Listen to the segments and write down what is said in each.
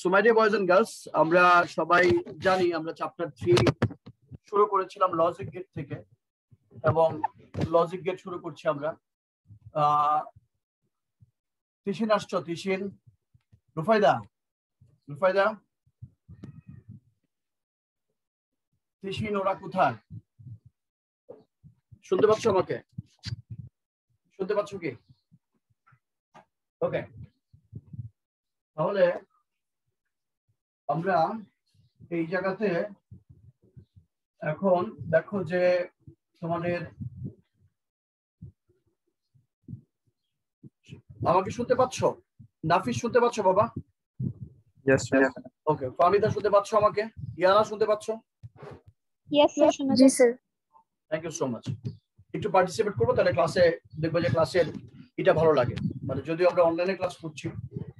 So my dear boys and girls, আমরা সবাই জানি আমরা চ্যাপ্টার 3 শুরু করেছিলাম লজিক গেট থেকে, এবং লজিক গেট শুরু করছি আমরা। তিশিন আসছো? তিশিন, রুফাইদা, রুফাইদা, তিশিন, ওরা কোথায়? শুনতে পাচ্ছ আমাকে? শুনতে পাচ্ছ কি? ওকে, তাহলে আমরা এই জায়গাতে এখন দেখো যে তোমাদের আমাকে শুনতে পাচ্ছ? নাফিস শুনতে পাচ্ছ বাবা? Yes, sir. ওকে, ফামিদা শুনতে পাচ্ছ আমাকে? ইয়ানা শুনতে পাচ্ছ? Yes, sir. জি sir. Thank you so much. একটু পার্টিসিপেট করবো, তাহলে ক্লাসে দেখবো যে ক্লাসের এটা ভালো লাগে। মানে যদিও আমরা অনলাইনে ক্লাস করছি,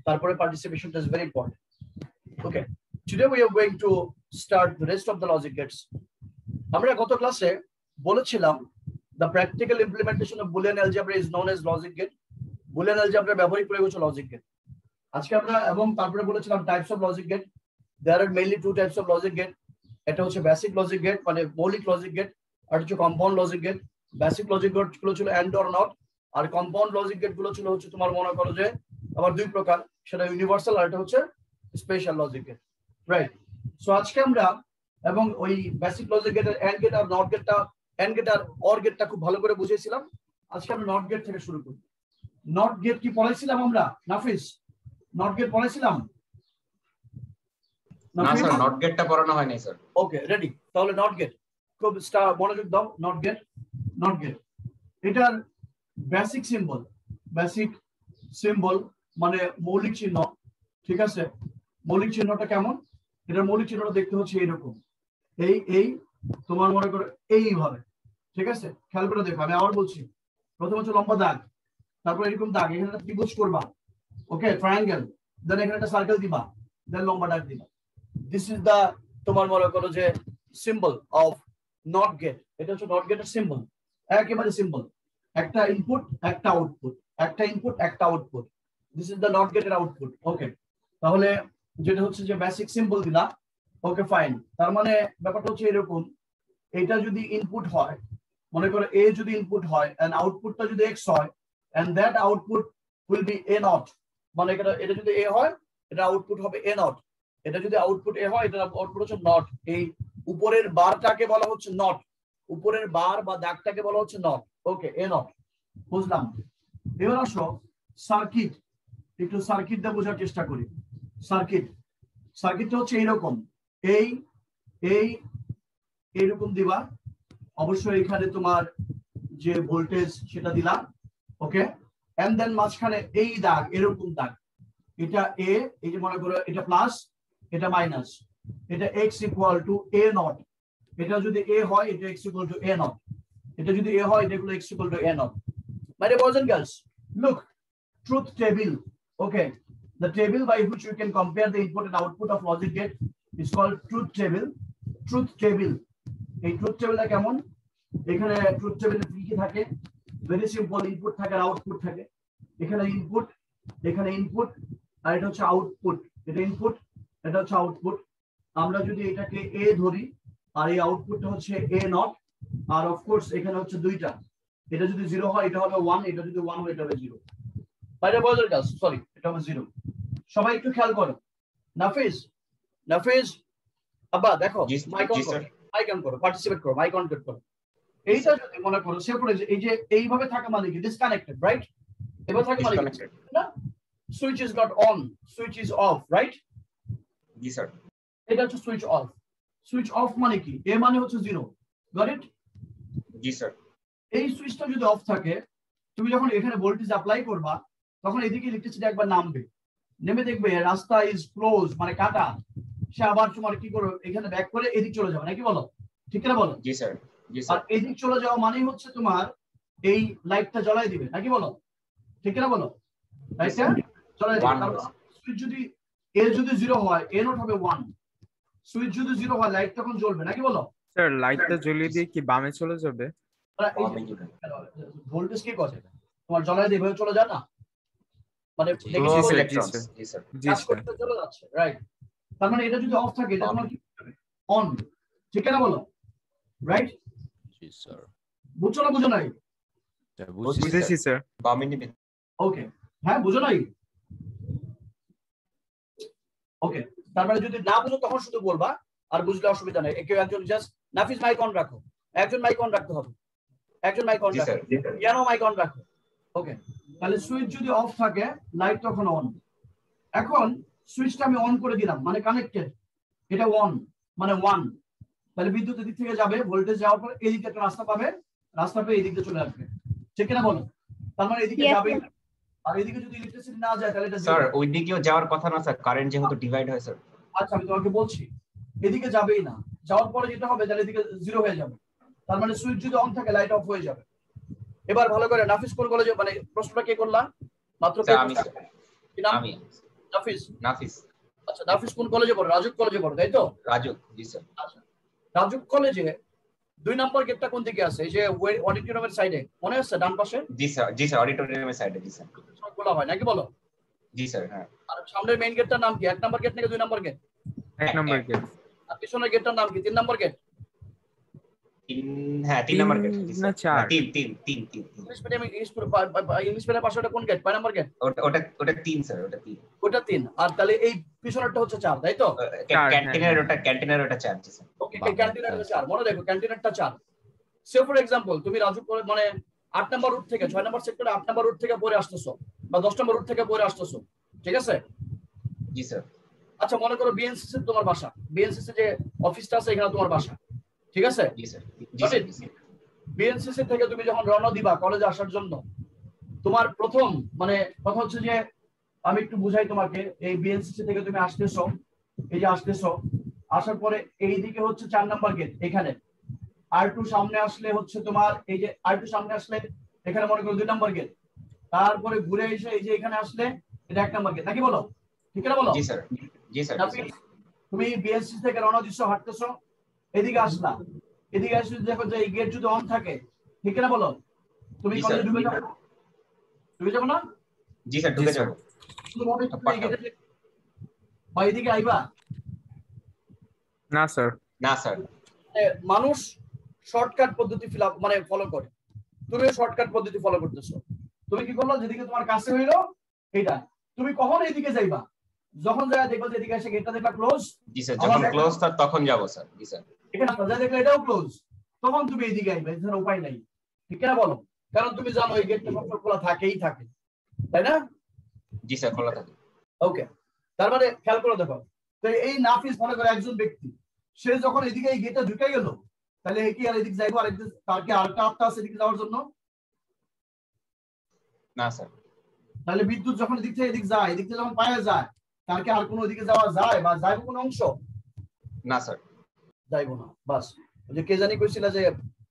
তারপরে পার্টিসিপেশনটা is very important. Okay, today we are going to start the rest of the logic gates. আমরা গত ক্লাসে বলেছিলাম the practical implementation of Boolean algebra is known as logic gate. Boolean algebra ব্যবহারিক প্রয়োগ হচ্ছে লজিক গেট। আজকে আমরা এবং তারপরে বলেছিলাম types of logic gate. There are mainly two types of logic gate. এটা হচ্ছে বেসিক লজিক গেট, মানে মৌলিক লজিক গেট, আর হচ্ছে compound logic gate. Basic logic gate গুলো ছিল এন্ড অর নট, আর কম্পাউন্ড লজিক গেট গুলো ছিল হচ্ছে তোমার মনে করো যে আবার দুই প্রকার, সেটা ইউনিভার্সাল আর এটা হচ্ছে special logic gate, right? So আজকে আমরা এবং ওই বেসিক লজিক গেটের এন্ড গেট আর নট গেটটা, এন্ড গেট আর অর গেটটা খুব ভালো করে বুঝিয়েছিলাম। আজকে আমরা নট গেট থেকে শুরু করি। নট গেট কি পড়াইছিলাম আমরা? নাফিস, নট গেট পড়াইছিলাম? না স্যার, নট গেটটা পড়ানো হয়নি স্যার। ওকে, রেডি। তাহলে নট গেট খুব মনোযোগ দাও। নট গেট, নট গেট এটার বেসিক সিম্বল, বেসিক সিম্বল মানে মৌলিক চিহ্ন, ঠিক আছে? মৌলিক চিহ্নটা কেমন? এটার মৌলিক চিহ্নটা দেখতে হচ্ছে এইরকম, এই তোমার মনে করো এইভাবে, ঠিক আছে? খেয়াল করে দেখো, আমি আবার বলছি। প্রথম হচ্ছে লম্বা দাগ, তারপর এরকম দাগ, এখানে একটা ত্রিভুজ করবা, ওকে, ট্রায়াঙ্গেল, দেন এখানে একটা সার্কেল দিবা, দেন লম্বা দাগ দিবা। দিস ইজ দা তোমার মনে করো যে সিম্বল অফ নট গেট। এটা হচ্ছে নট গেটের সিম্বল, একেবারে সিম্বল। একটা ইনপুট, একটা আউটপুট, একটা ইনপুট, একটা output. This is the not গেটের আউটপুট। ওকে, তাহলে যেটা হচ্ছে যে বেসিক সিম্বল দিলা, ওকে ফাইন। তার মানে ব্যাপারটা হচ্ছে এরকম, এটা যদি ইনপুট হয়, মনে করো এ যদি ইনপুট হয় এন্ড আউটপুটটা যদি এক্স হয়, and that output will be a not. মানে এটা যদি এ হয়, এটা আউটপুট হবে এ নট। এটা যদি আউটপুট এ হয়, এটা আউটপুট হচ্ছে নট। এই উপরের বারটাকে বলা হচ্ছে নট, উপরের বার বা দাগটাকে বলা হচ্ছে নট। ওকে, এ নট, বুঝলাম। এবার আসো সার্কিট, একটু সার্কিট দিয়ে বোঝার চেষ্টা করি। সার্কিট, সার্কিটটা হচ্ছে এইরকম, এই এই এইরকম দিবা, অবশ্যই এখানে তোমার যে ভোল্টেজ সেটা দিলা, ওকে, এন্ড দেন মাঝখানে এই দাগ, এরকম দাগ, এটা এ, এই যে মনে করো এটা প্লাস, এটা মাইনাস, এটা x equal to A not. এটা যদি এ হয়, এটা x equal to A not. এটা যদি এ হয়, এটা x equal to A not. My dear boys and girls, look, truth table. Okay, the table by which you can compare the input and output of logic gate is called truth table. Truth table. এই truth table টা কেমন? এখানে truth table এ কি থাকে? Very simple, input থাকে আর output থাকে। এখানে input, এখানে ইনপুট, আর এটা হচ্ছে আউটপুট। এটা ইনপুট, এটা হচ্ছে আউটপুট। আমরা যদি এটাকে এ ধরি, আর এই আউটপুটটা হচ্ছে এ নট, আর অফ কোর্স এখানে হচ্ছে দুইটা, এটা যদি 0 হয় এটা হবে 1, এটা যদি 1 হয় এটা হবে 0। বাইরে বলার কাজ, সরি, এটা হবে 0। সবাই একটু খেয়াল করো। নাফিজ, নাফিজ, আব্বা দেখো, মাইক অন করো, মাইক অন করো, পার্টিসিপেট করো, মাইক অন করো। এইটা যদি মনে করো সেপারেট, এই যে এইভাবে থাকা মানে কি? Disconnected, right? এবার থাকে মানে না, switch is not on, switch is of, right? G sir. এটা হচ্ছে সুইচ অফ। সুইচ অফ মানে কি? এ মানে হচ্ছে 0, গট ইট? G sir. এই সুইচটা যদি অফ থাকে, তুমি যখন এখানে ভোল্টেজ অ্যাপ্লাই করবা, তখন এদিকে ইলেকট্রিসিটি একবার নামবে, নেমে দেখবে রাস্তা ইজ ক্লোজ, মানে কাটা। সে আবার তোমার কি করো, এখানে ব্যাক করে এদিক চলে যাবে, নাকি বলো? ঠিক না বলো? জি স্যার। জি আর স্যার। এদিক চলে যাওয়া মানেই হচ্ছে তোমার এই লাইটটা জ্বলাই দিবে, নাকি বলো? ঠিক না বলো? লাইটটা জ্বলাই দিবে। তারপর সুইচ যদি এ যদি 0 হয়, এ নট হবে 1। সুইচ যদি 0 হয়, লাইট তখন জ্বলবে, নাকি বলো? স্যার, লাইটটা জ্বলিয়ে দিয়ে কি বামে চলে যাবে? ভোল্টেজ কি করে তোমার জ্বলাই দিয়ে চলে যায় না, মানে জি স্যার, জি স্যার। চলে যাচ্ছে, রাইট? তার মানে এটা যদি অফ থাকে এটা তোমার কি অন, ঠিক না বলো? রাইট? জি স্যার। বুঝছো না বুঝো নাই? বুঝেছি স্যার। বামিনী ওকে, হ্যাঁ বুঝো নাই? ওকে, তারপরে যদি না বুঝো তখন শুধু বলবা, আর বুঝলে অসুবিধা নাই। কেউ একজন জাস্ট নাফিস মাইক অন রাখো, একজন মাইক অন রাখতে হবে, একজন মাইক অন জি রাখো, স্যার। কেন মাইক অন রাখো। ওকে, তাহলে সুইচ যদি অফ থাকে লাইট তখন অন। এখন সুইচটা আমি অন করে দিলাম মানে কানেক্টেড, এটা অন মানে 1, তাহলে বিদ্যুৎ এদিক থেকে যাবে, ভোল্টেজ যাওয়ার পর এই দিকে একটা রাস্তা পাবে, রাস্তা পেয়ে এই দিকে চলে আসবে, ঠিক না বলো? তার মানে এদিকে Yes, যাবে, sir. আর এদিকে যদি ইলেকট্রিসিটি না যায় তাহলে এটা স্যার zero। ওই দিকেও যাওয়ার কথা না স্যার, কারেন্ট যেহেতু ডিভাইড হয় স্যার। আচ্ছা আমি তোমাকে বলছি এদিকে যাবেই না, যাওয়ার পরে যেটা হবে তাহলে এদিকে জিরো হয়ে যাবে, তার মানে সুইচ যদি অন থাকে লাইট অফ হয়ে যাবে। এবার ভালো করে নাফিস কোন কলেজে, মানে প্রশ্নটা কে করলাম মাত্র? স্যার আমি কি নাম? আমি নাফিস। নাফিস আচ্ছা নাফিস কোন কলেজে পড়ে? রাজুক কলেজে পড়ে, তাই তো? রাজু। জি স্যার। আচ্ছা, রাজুক কলেজে 2 নম্বর গেটটা কোন দিকে আছে? এই যে অডিটোরিয়ামের সাইডে, মনে আছে ডান পাশে? জি স্যার। জি স্যার, অডিটোরিয়ামের সাইডে। জি স্যার। খোলা হয় নাকি বলো? জি স্যার। হ্যাঁ। আর সামনের মেইন গেটটার নাম কি? 1 নম্বর গেট নাকি 2 নম্বর গেট? 1 নম্বর গেট। আর পিছনের গেটটার নাম কি? 3 নম্বর গেট? হ্যাঁ 3 নম্বর গেট। জি না, স্যার। 4। 3। ইংলিশ মিডিয়াম, ইংলিশ মিডিয়ামের পাশে ওটা কোন গেট? 5 নম্বর গেট? ওটা 3 স্যার। ওটা 3। ওটা 3, আর তাহলে এই পিছনেরটা হচ্ছে 4, তাই তো? ক্যান্টিনের ওটা 4। জি স্যার। ওকে, ক্যান্টিনেরটা 4, মনে রাখো ক্যান্টিনেরটা 4। সে ফর एग्जांपल তুমি রাজু করে মানে 8 নম্বর রুট থেকে 6 নম্বর সেক্টরে 8 নম্বর রুট থেকে পড়ে আসতেছো বা 10 নম্বর রুট থেকে পড়ে আসতেছো, ঠিক আছে? জি স্যার। আচ্ছা মনে করো বিএনসিসি তোমার বাসা, বিএনসিসি যে অফিসটা আছে এখানে তোমার বাসা, ঠিক আছে? জি স্যার। জি স্যার। বিএনসিসি থেকে তুমি যখন রওনা দিবা কলেজে আসার জন্য, তোমার প্রথম মানে কথা হচ্ছে যে আমি একটু বুঝাই তোমাকে, এই বিএনসিসি থেকে তুমি আসতেছো, এই যে আসতেছো, আসার পরে এই দিকে হচ্ছে 4 নম্বর গেট, এখানে R2 সামনে আসলে হচ্ছে তোমার, এই যে R2 সামনে আসলে এখানে মনে করো 2 নম্বর গেট, তারপরে ঘুরে এসে এই যে এখানে আসলে এটা 1 নম্বর গেট, নাকি বলো? ঠিক না বলো? জি স্যার। জি স্যার। তুমি বিএসসি থেকে রওনা দিচ্ছ, হাঁটতেছো, এদিকে আসলা, এদিকে এসে দেখো যে এই গেট যদি অন থাকে, ঠিক না বলো? তুমি কলেজে ঢুকে যাবে, ঢুকে যাবে না? জি স্যার, ঢুকে যাব। শুধুভাবে তুমি এই গেটে বা এদিকে আইবা না স্যার। না স্যার। মানুষ শর্টকাট পদ্ধতি মানে ফলো করে, তুমিও শর্টকাট পদ্ধতি ফলো করতেছো। তুমি কি করলো, যেদিকে তোমার কাছে হইলো এইটা, তুমি কখন এইদিকে যাইবা? যখন যায় দেখো যে এদিকে এসে গেটটা দেখবা ক্লোজ। জি স্যার, যখন ক্লোজ স্যার তখন যাব স্যার। জি স্যার। এখানে যা দেখলে এটাও ক্লোজ, তখন তুমি এইদিকে আইবা, এছাড়া উপায় নাই, ঠিক না বলো? কারণ তুমি জানো এই গেটটা সবসময় খোলা থাকেই থাকে, তাই না? জি স্যার, খোলা থাকে। ওকে, তার মানে খেয়াল করে দেখো, তো এই নাফিস মনে করে একজন ব্যক্তি, সে যখন এদিকে এই গেটটা ঢুকে গেল, তাহলে কি আর এদিকে যাইবো? আরেকদিন তার কি আরেকটা আত্মা আছে এদিকে যাওয়ার জন্য? না স্যার। তাহলে বিদ্যুৎ যখন এদিক থেকে এদিক যায়, এদিক থেকে যখন পায়ে যায়, তার কি আর কোনো ওদিকে যাওয়া যায় বা যাইবো কোনো অংশ? না স্যার। যাইবো না। বাস, যে কে জানি কইছিল যে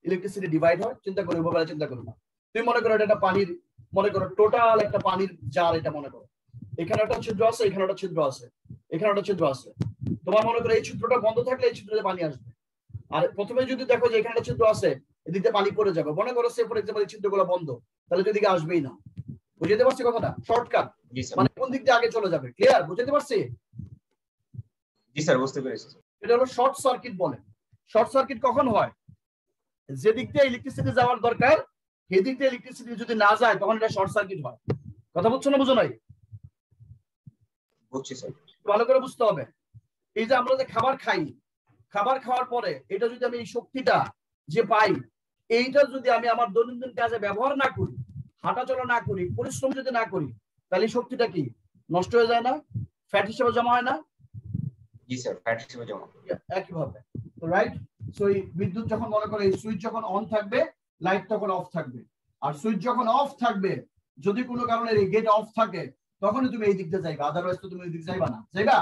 ইলেকট্রিসিটি ডিভাইড হয়, চিন্তা করো ওভাবে, চিন্তা করো না। তুমি মনে করো এটা একটা পানির, মনে করো টোটাল একটা পানির জার, এটা মনে করো এখানে একটা ছিদ্র আছে, এখানে একটা ছিদ্র আছে, এখানে একটা ছিদ্র আছে। তোমার মনে করো এই ছিদ্রটা বন্ধ থাকলে এই ছিদ্রে পানি আসবে, আর প্রথমে যদি দেখো যে এখানে একটা ছিদ্র আছে, এদিকে পানি পড়ে যাবে, মনে করো সে ফর এক্সাম্পল এই ছিদ্রগুলো বন্ধ, তাহলে যদি আসবেই না। বুঝতে পারছি কথাটা? শর্টকাট মানে কোন দিক দিয়ে আগে চলে যাবে, ক্লিয়ার? বুঝতে পারছি? জি স্যার, বুঝতে পেরেছি। এটা হলো শর্ট সার্কিট বলে। শর্ট সার্কিট কখন হয়? যে দিক দিয়ে ইলেকট্রিসিটি যাওয়ার দরকার সেই দিক দিয়ে ইলেকট্রিসিটি যদি না যায়, তখন এটা শর্ট সার্কিট হয়। কথা বুঝছো না বুঝো নাই? বুঝছি স্যার। ভালো করে বুঝতে হবে। এই যে আমরা যে খাবার খাই, খাবার খাওয়ার পরে এটা যদি আমি এই শক্তিটা যে পাই, এইটা যদি আমি আমার দৈনন্দিন কাজে ব্যবহার না করি, হাঁটাচলা না করি, পরিশ্রম যদি না করি, তাহলে এই শক্তিটা কি নষ্ট হয়ে যায় না? ফ্যাট হিসেবে জমা হয় না? জি স্যার, ফ্যাট হিসেবে জমা। একইভাবে তো রাইট। সো এই বিদ্যুৎ যখন মনে করে এই সুইচ যখন অন থাকবে, লাইট তখন অফ থাকবে, আর সুইচ যখন অফ থাকবে, যদি কোনো কারণে এই গেট অফ থাকে, তখনই তুমি এই দিক দিয়ে যাইবা, আদারওয়াইজ তো তুমি এই দিক যাইবা না। যাইবা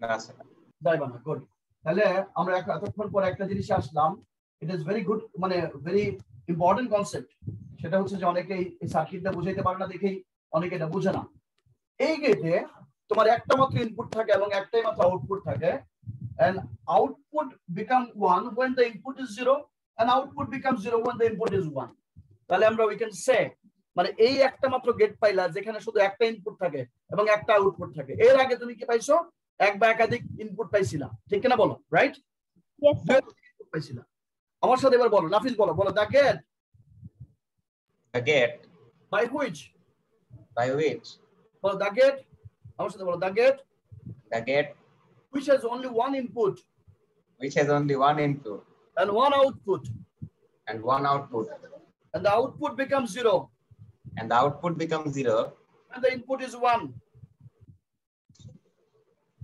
না স্যার। যাইবা না। গুড। তাহলে আমরা এতক্ষণ পর একটা জিনিস আসলাম, ইট ইজ ভেরি গুড, মানে ভেরি ইম্পর্টেন্ট কনসেপ্ট। সেটা হচ্ছে যে অনেকেই এই সার্কিটটা বুঝাইতে পারে না দেখেই অনেকে এটা বুঝে না। এই গেটে তোমার একটা মাত্র ইনপুট থাকে এবং একটাই মাত্র আউটপুট থাকে, and output become 1 when the input is 0 and output becomes 0 when the input is 1. তাহলে আমরা we can say মানে এই একটা মাত্র গেট পাইলা যেখানে শুধু একটা ইনপুট থাকে এবং একটা আউটপুট থাকে। এর আগে তুমি কি পাইছো? এক বা একাধিক ইনপুট পাইছিলা, ঠিক কিনা বলো? রাইট? Yes, sir. ইনপুট পাইছিলা। আমার সাথে এবার বলো, নাফিস বলো, বলো the gate. The gate. By which? By which? বলো দ্য গেট। আমার সাথে বলো the gate The gate which has only one input which has only one input and one output, and one output, and the output becomes 0 and the output becomes 0 when the input is 1.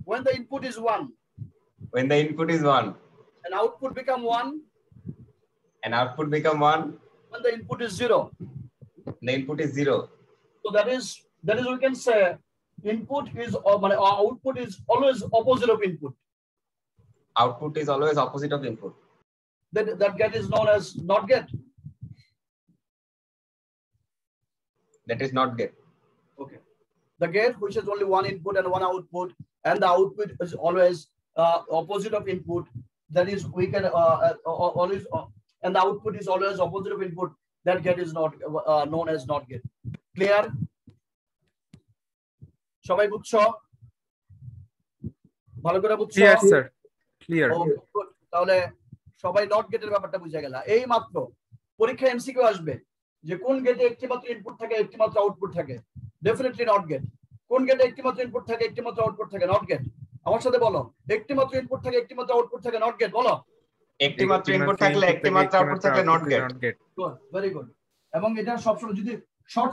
When the input is 1 when the input is 1 and output become 1 and output become 1 when the input is 0. the input is 0. So that is we can say input is output is always opposite of input. Output is always opposite of input. That gate is known as NOT gate. That is not gate. Okay. The gate which has only one input and one output, and the output is always opposite of input. That is we can always and the output is always opposite of input. That gate is not known as NOT gate. Clear? সবাই বুঝছো? ভালো করে বুঝছো? Clear, sir. Clear. Okay, good. তাহলে সবাই not গেটের ব্যাপারটা বুঝে গেল। এই মাত্র পরীক্ষা এমসিকিউ আসবে যে কোন গেটে একটি মাত্র ইনপুট থাকে একটি মাত্র আউটপুট থাকে, ডেফিনেটলি নট গেট। কোন গেটে একটি মাত্র ইনপুট থাকে একটি মাত্র আউটপুট থাকে, নট গেট। আমার সাথে বলো, একটি মাত্র ইনপুট থাকে একটি মাত্র আউটপুট থাকে, নট গেট। বলো, একটি মাত্র ইনপুট থাকলে একটি মাত্র আউটপুট থাকলে not gate. Good, very good. এবং এটা সবসময় যদি শর্ট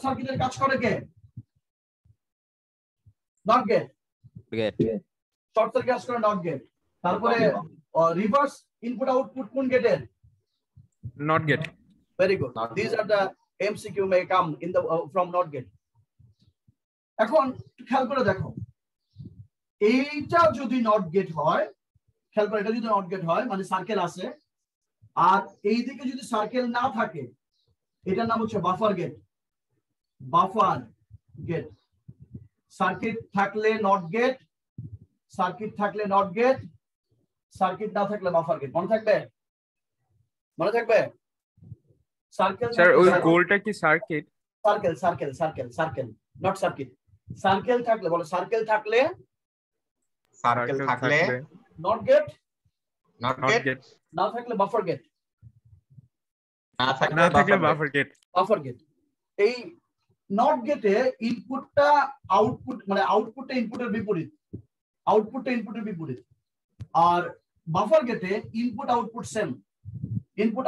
সার্কিটের কাজ করে কে? Not gate. শর্ট সার্কিট কাজ করে নট গেট। তারপরে রিভার্স ইনপুট আউটপুট কোন গেটের? Not get. Very good. These are the MCQ may come in the from NOT gate. এখন খেয়াল করে দেখো, এইটা যদি নট গেট হয়, খেয়াল করে, এটা যদি নট গেট হয় মানে সার্কেল আছে, আর এই দিকে যদি সার্কেল না থাকে, এটার নাম হচ্ছে buffer gate. Buffer gate. Circuit থাকলে নট গেট, সার্কিট থাকলে নট গেট, সার্কিট না থাকলে বাফার গেট। মনে থাকবে? মনে থাকবে? সার্কেল Sir, ওই গোলটা কি circuit? Circle circle circle circle not circuit. Circle থাকলে বলো, সার্কেল থাকলে not gate, not Not gate. get. না থাকলে বাফার গেট। না থাকলে না থাকলে buffer buffer gate. Buffer gate. এই নট গেটে ইনপুটটা আউটপুট মানে আউটপুটটা ইনপুটের বিপরীত, আউটপুটটা ইনপুটের বিপরীত। আর বাফার গেটে input output same, input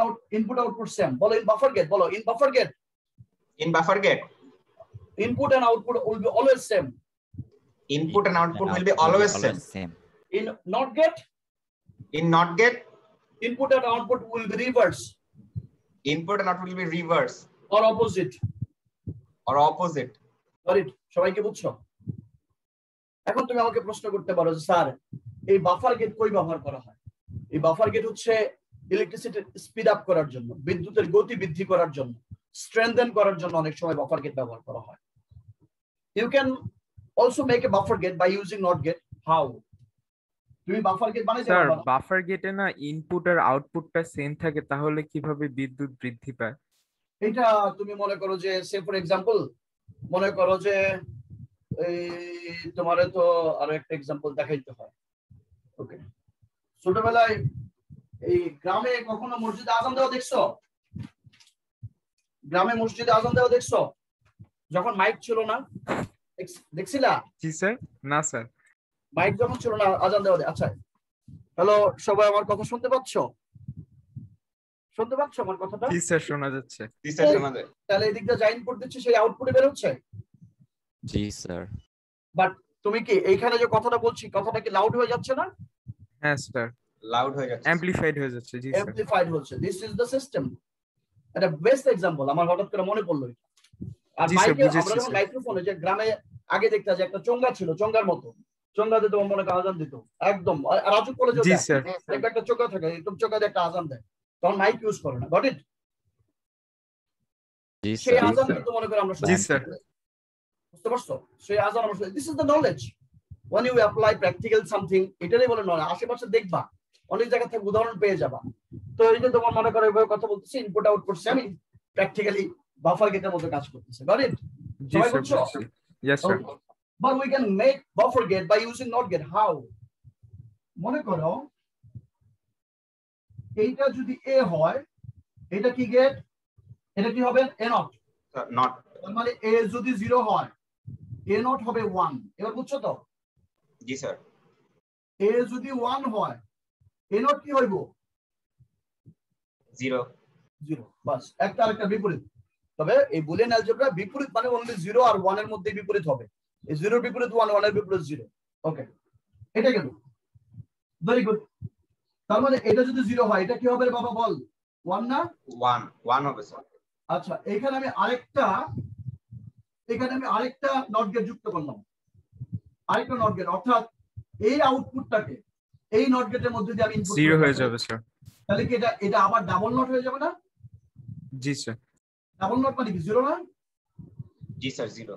output same. বলো in buffer gate, বলো in buffer gate. in buffer gate Input and output will be always same. input and output will be always same. In NOT gate, in not gate input and output will be reverse input and output will be reverse or opposite. Got it? সবাই কি বুঝছো? এখন তুমি আমাকে প্রশ্ন করতে পারো যে স্যার এই বাফার গেট কই ব্যবহার করা হয়? এই বাফার গেট হচ্ছে ইলেকট্রিসিটি স্পিড আপ করার জন্য, বিদ্যুতের গতি বৃদ্ধি করার জন্য, স্ট্রেংথেন করার জন্য অনেক সময় বাফার গেট ব্যবহার করা হয়। You can also make a buffer gate by using not gate. How? তুমি বাফার গেট বানাইতে স্যার, পারো। বাফার গেটে না ইনপুট আর আউটপুটটা সেম থাকে, তাহলে কিভাবে বিদ্যুৎ বৃদ্ধি পায়? এটা তুমি মনে করো যে সে ফর এক্সাম্পল মনে করো যে এই তোমারে তো আরো একটা এক্সাম্পল দেখাইতে হয়। ওকে, ছোটবেলায় এই গ্রামে কখনো মসজিদে আজান দেওয়া দেখছো? গ্রামে মসজিদে আজান দেওয়া দেখছো? যখন মাইক ছিল না, দেখছিলা? জি স্যার। না স্যার। মাইক যখন ছিল না আজান দেওয়া। আচ্ছা, হ্যালো সবাই, আমার কথা শুনতে পাচ্ছো? শুনতে পাচ্ছো আমার কথাটা? জি স্যার, শোনা যাচ্ছে। জি স্যার, শোনা যায়। তাহলে এদিক দিয়ে যা ইনপুট দিচ্ছি সেই আউটপুটে বের হচ্ছে? জি স্যার। বাট তুমি কি এইখানে যে কথাটা বলছি, কথাটা কি লাউড হয়ে যাচ্ছে না? হ্যাঁ স্যার, লাউড হয়ে যাচ্ছে, অ্যাম্পলিফাইড হয়ে যাচ্ছে। জি স্যার, অ্যাম্পলিফাইড হচ্ছে। This is the system. এটা বেস্ট এক্সাম্পল আমার হঠাৎ করে মনে পড়লো। আর জি স্যার, মাইকে বুঝেছি আমরা যখন স্যার। মাইক্রোফোনে যে গ্রামে আগে দেখতে যে একটা চোঙ্গা ছিল, চোঙ্গার মতো চোঙ্গা দিতে মনে করে আজান দিত একদম। রাজু কলেজে জি স্যার। একটা চোঙ্গা থাকে, একদম চোঙ্গা দিয়ে একটা আজান দেয়, তখন মাইক ইউজ করে না। Got it? জি সেই স্যার। আজান কিন্তু মনে করে আমরা জি স্যার। বুঝতে পারছো? সেই আজান আমরা, this is the knowledge. when you apply practical something, এটাই বলে নয়, আশেপাশে দেখবা অনেক জায়গা থেকে উদাহরণ পেয়ে যাবা। তো এই যে তোমার মনে করো এভাবে কথা বলতেছি, input output same, practically buffer গেটের মতো কাজ করতেছে। Got it? জি সবাই স্যার বুঝছো? Yes sir But we can make buffer gate by using NOT gate. How? মনে করো এইটা যদি a হয়, এটা কি গেট? এটা কি হবে? a not. নট। তার মানে a যদি 0 হয়, a not হবে 1। এবার বুঝছো তো? জি স্যার। a যদি 1 হয়, a not কি হইব? 0। 0। বাস, একটা আরেকটা বিপরীত। তবে এই বুলিয়ান অ্যালজেব্রা বিপরীত মানে অনলি 0 আর 1 এর মধ্যে বিপরীত হবে। এই 0 এর বিপরীত 1, 1 এর বিপরীত 0। ওকে, এটা গেল। Very good. তার মানে এটা যদি 0 হয়, এটা কি হবে রে বাবা বল? 1 না? 1 হবে স্যার। আচ্ছা, এখানে আমি আরেকটা নট গেট যুক্ত করলাম। আরেকটা নট গেট, অর্থাৎ এই আউটপুটটাকে এই নট গেটের মধ্যে দিয়ে আমি ইনপুট 0 হয়ে যাবে স্যার। তাহলে কি এটা আবার ডাবল নট হয়ে যাবে না? জি স্যার। ডাবল নট মানে কি 0 না? জি স্যার 0।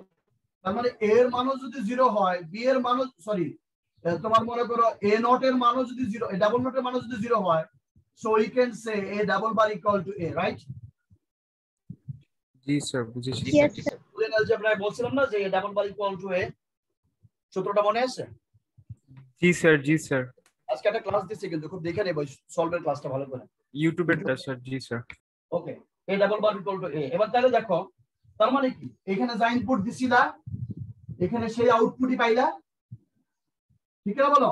তার মানে a এর মানও যদি 0 হয়, b এর মানও সরি তোমার মনে করো a নট এর মানও যদি 0, ডাবল নট এর মানও যদি 0 হয়, so we can say a double bar equal to a, right? G sir বুঝেছি। জি স্যার জি স্যার। বুলিয়ান অ্যালজেব্রায় বলছিলাম না যে a double bar equal to a, সূত্রটা মনে আছে? জি স্যার জি স্যার। আজকে একটা ক্লাস দিচ্ছি, কিন্তু খুব দেখে নেব সলভের ক্লাসটা ভালো করে ইউটিউবেরটা স্যার। জি sir. Okay, a double bar equal to a। এবার তাহলে দেখো, তার মানে কি এখানে যা ইনপুট দিছিলা এখানে সেই আউটপুটই পাইলা, ঠিক না? বলো,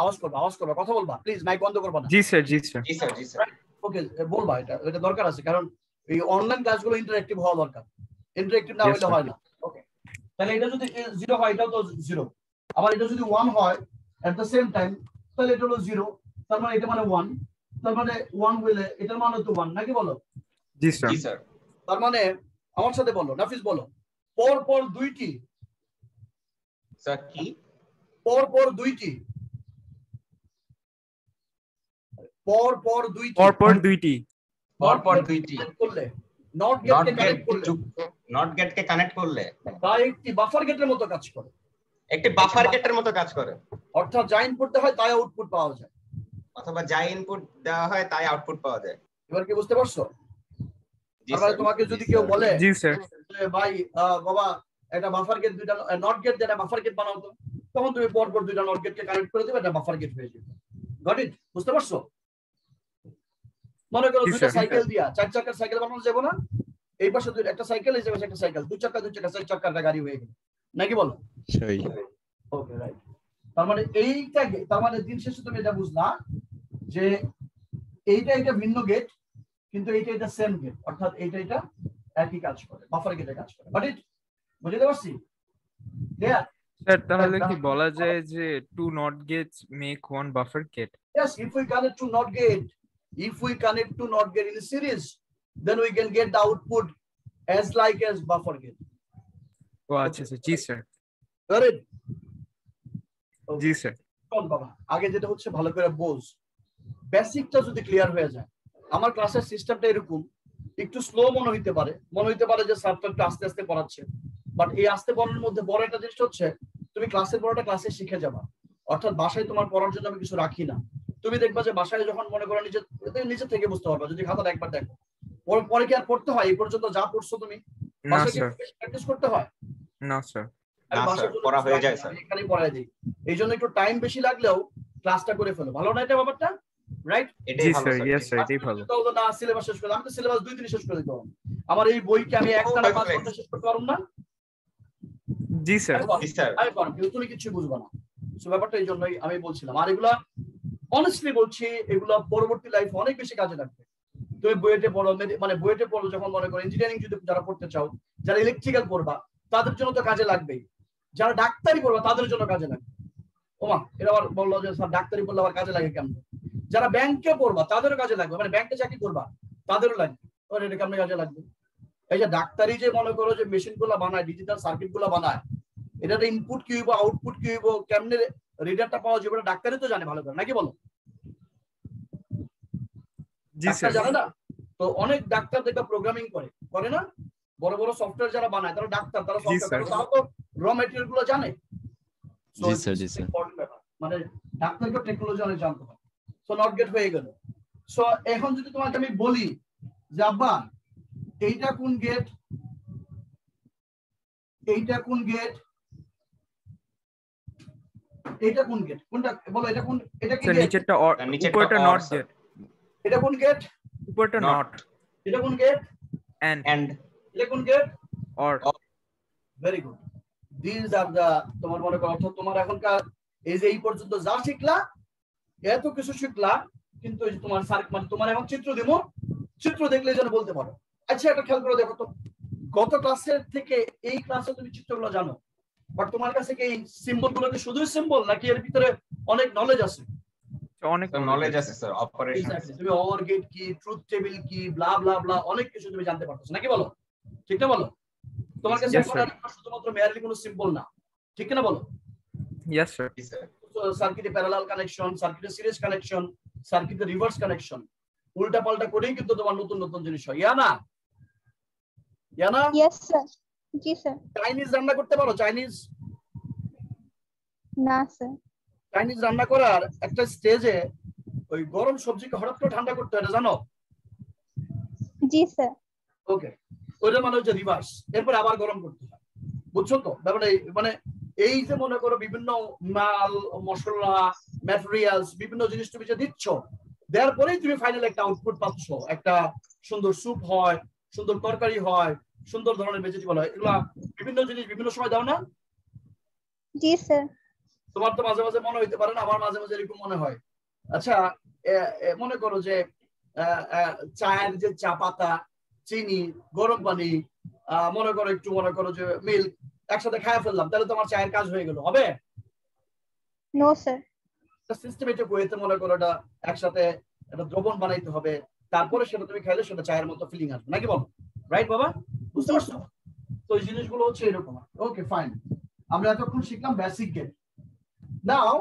আওয়াজ করবা, কথা বলবা প্লিজ, মাইক বন্ধ করবা না। জি স্যার জি স্যার। জি স্যার জি স্যার। ওকে, বলবা, এটা দরকার আছে, কারণ এই অনলাইন ক্লাসগুলো ইন্টারঅ্যাক্টিভ হওয়া দরকার। ইন্টারঅ্যাক্টিভ না Yes, হলে sir. হয় না। ওকে, তাহলে এটা যদি 0 হয়, এটাও তো 0। আবার এটা যদি 1 হয় এট দ্য সেম টাইম, তাহলে এটা হলো 0। তার মানে এটা মানে 1। তার মানে 1 হইলে এটার মানে তো 1, নাকি বলো? জি স্যার। জি স্যার। তার মানে আমার সাথে বলো, নাফিস বলো, পর দুইটি। স্যার কি? পর দুইটি। পরপর দুইটি করলে নট গেটকে কানেক্ট করলে নট গেটকে কানেক্ট করলে তা একটি বাফার গেটের মতো কাজ করে। একটি বাফার গেটের মতো কাজ করে। অর্থাৎ যা ইনপুট দেওয়া হয় তাই আউটপুট পাওয়া যায়, অথবা যা ইনপুট দেওয়া হয় তাই আউটপুট পাওয়া যায়। এবার কি বুঝতে পারছো? জি তাহলে স্যার। তোমাকে যদি কেউ বলে জি স্যার। যে ভাই বাবা একটা বাফার গেট দুইটা নট গেট দিয়ে বাফার গেট বানাও তো, তখন তুমি পর দুইটা নট গেটকে কানেক্ট করে দেবে, এটা বাফার গেট হয়ে যাবে। Goat it? বুঝতে পারছো? মনে করো জি, দুইটা স্যার। সাইকেল দিয়া 4 চাকার সাইকেল বানানো যাবে না? এই পাশে একটা সাইকেল, এই পাশে একটা সাইকেল, 2 চাকা 4 চাকার গাড়ি হয়ে গেল, নাকি বলো? সেই ওকে, রাইট। তার মানে এইটা, তার মানে দিন শেষে তুমি এটা বুঝলা যে এইটা ভিন্ন গেট, কিন্তু এটা সেম গেট, অর্থাৎ এটা একই কাজ করে, বাফার গেটে কাজ করে। বাট ইট বুঝতে পারছি? ক্লিয়ার? স্যার তাহলে কি বলা যায় যে two not gates make one buffer gate? Yes, if we connect to NOT gate in a series, then we can get the output as like as buffer gate. ও আচ্ছা sir. জি sir. Got it? G sir. চল বাবা, আগে যেটা হচ্ছে ভালো করে বোঝ, বেসিকটা যদি ক্লিয়ার হয়ে যায়। আমার ক্লাসের সিস্টেমটা এরকম, একটু স্লো মনে হইতে পারে যে স্যার তো একটু আস্তে আস্তে পড়াচ্ছে, বাট এই আস্তে পড়ানোর মধ্যে বড় একটা জিনিস হচ্ছে তুমি ক্লাসের পড়াটা ক্লাসে শিখে যাবা। অর্থাৎ বাসায় তোমার পড়ার জন্য আমি কিছু রাখি না, তুমি দেখবা যে বাসায় যখন মনে করো নিজে থেকে বুঝতে পারবা, যদি খাতাটা একবার দেখো। পরে কি আর পড়তে হয়? এই পর্যন্ত যা পড়ছো তুমি না বাসায় কি স্যার। প্র্যাকটিস করতে হয়? না স্যার। আমি না বাসায় স্যার, পড়া হয়ে যায় স্যার। এখানেই পড়াই দিই, এই জন্য একটু টাইম বেশি লাগলেও ক্লাসটা করে ফেলো। ভালো না এটা ব্যাপারটা? রাইট? এটাই জি ভালো স্যার। স্যার। ইয়েস স্যার, এটাই ভালো। না সিলেবাস শেষ করে, আমি তো সিলেবাস 2 দিনে শেষ করে দিতে পারবো। আমার এই বইকে আমি একটানা 5 ঘন্টা শেষ করতে পারবো না? জি স্যার। জি স্যার। আমি পারবো, কিন্তু তুমি কিছু বুঝবা না। সো ব্যাপারটা এই জন্যই আমি বলছিলাম। আর এগুলা অনেস্টলি বলছি, এগুলা পরবর্তী লাইফে অনেক বেশি কাজে লাগবে। তুমি বুয়েটে পড়ো, মানে বুয়েটে পড়ো যখন মনে করো, ইঞ্জিনিয়ারিং যদি যারা পড়তে চাও, যারা ইলেকট্রিক্যাল পড়বা তাদের জন্য তো কাজে লাগবেই, যারা ডাক্তারি পড়বা তাদের জন্য কাজে লাগবে। ওমা, এটা আবার বললো যে স্যার ডাক্তারি পড়লে আবার কাজে লাগে কেমন? যারা ব্যাংকে পড়বা তাদেরও কাজে লাগবে, মানে ব্যাংকে চাকরি করবা তাদেরও লাগবে। এটা কেমন কাজে লাগবে? এই যে ডাক্তারি যে মনে করো যে মেশিন গুলা বানায়, ডিজিটাল সার্কিট গুলা বানায়, এটাতে ইনপুট কি হইব, আউটপুট কি হইব, কেমনে রিডারটা পাওয়া যাবে, এটা ডাক্তারই তো জানে ভালো করে, নাকি বলো? জি স্যার। জানে না তো? অনেক ডাক্তার দেখবা প্রোগ্রামিং করে না, বড় বড় সফটওয়্যার যারা বানায় তারা ডাক্তার, তারা সফটওয়্যার, তারা তো র ম্যাটেরিয়াল গুলো জানে। জি স্যার, জি স্যার। মানে ডাক্তারকে টেকনোলজি অনেক জানতে হয়। সো নট গেট হয়ে গেল। সো এখন যদি তোমাকে আমি বলি যে আব্বা এইটা কোন গেট, এইটা কোন গেট, এটা কোন গেট, কোনটা বলো? এটা কোন, এটা কি স্যার গেট? নিচেরটা অর, নিচেরটা উপরটা or, নট sir. গেট, এটা কোন গেট? উপরটা Not. নট, এটা কোন গেট? এন্ড And এটা কোন গেট? Or. Very good. This are the, তোমার মনে করো অর্থাৎ তোমার এখনকার এই যে এই পর্যন্ত যা শিখলা, এত কিছু শিখলা, কিন্তু এই যে তোমার মানে তোমার এখন চিত্র দেব, চিত্র দেখলে যেন বলতে পারো। আচ্ছা একটা খেয়াল করে দেখো তো, গত ক্লাসের থেকে এই ক্লাসে তুমি চিত্রগুলো জানো, বাট তোমার কাছে কি এই সিম্বল গুলো কি শুধুই সিম্বল নাকি এর ভিতরে অনেক নলেজ আছে? অনেক নলেজ আছে স্যার, অপারেশন। তুমি ওভার গেট কি, ট্রুথ টেবিল কি, ব্লা ব্লা ব্লা, অনেক কিছু তুমি জানতে পারছো নাকি বলো? ঠিক না বলো? তোমার কাছে Yes, এখন sir. আর শুধুমাত্র মেয়ারলি কোনো সিম্বল না, ঠিক না বলো? Yes sir. সার্কিটে প্যারালাল কানেকশন, সার্কিটে সিরিজ কানেকশন, সার্কিটে রিভার্স কানেকশন, উল্টা পাল্টা করেই কিন্তু তোমার নতুন নতুন জিনিস হয়। ইয়া না? ইয়া না? Yes, sir. জি স্যার। চাইনিজ রান্না করতে পারো? চাইনিজ? না স্যার। চাইনিজ রান্না করার একটা স্টেজে ওই গরম সবজিকে হঠাৎ করে ঠান্ডা করতে হয়, এটা জানো? জি স্যার। ওকে, ওইটা মানে হচ্ছে রিভার্স, এরপর আবার গরম করতে হয়। বুঝছো তো ব্যাপারটা? মানে এই যে মনে করো বিভিন্ন মাল, মশলা, ম্যাটেরিয়ালস, বিভিন্ন জিনিস তুমি যে দিচ্ছ, দেওয়ার পরেই তুমি ফাইনাল একটা আউটপুট পাচ্ছ। একটা সুন্দর স্যুপ হয়, সুন্দর তরকারি হয়, সুন্দর ধরনের ভেজিটেবল হয়। এগুলা বিভিন্ন জিনিস বিভিন্ন সময় দাও না? জি স্যার। তোমার তো মাঝে মাঝে মনে হইতে পারে না, আমার মাঝে মাঝে এরকম মনে হয়। আচ্ছা মনে করো যে চায়ের যে চা পাতা, চিনি, গরম পানি, মনে করো একটু মনে করো যে মিল্ক একসাথে খাইয়া ফেললাম, তাহলে তোমার চায়ের কাজ হয়ে গেল, হবে? No sir. সিস্টেমেটিক ওয়েতে মনে করো এটা একসাথে একটা দ্রবণ বানাইতে হবে, তারপরে সেটা তুমি খাইলে সেটা চায়ের মতো ফিলিং আসবে, নাকি বলো? রাইট বাবা? বুঝতে পারছো? তো এই জিনিসগুলো হচ্ছে এরকম। ওকে ফাইন, আমরা এতক্ষণ শিখলাম বেসিক গেট। নাও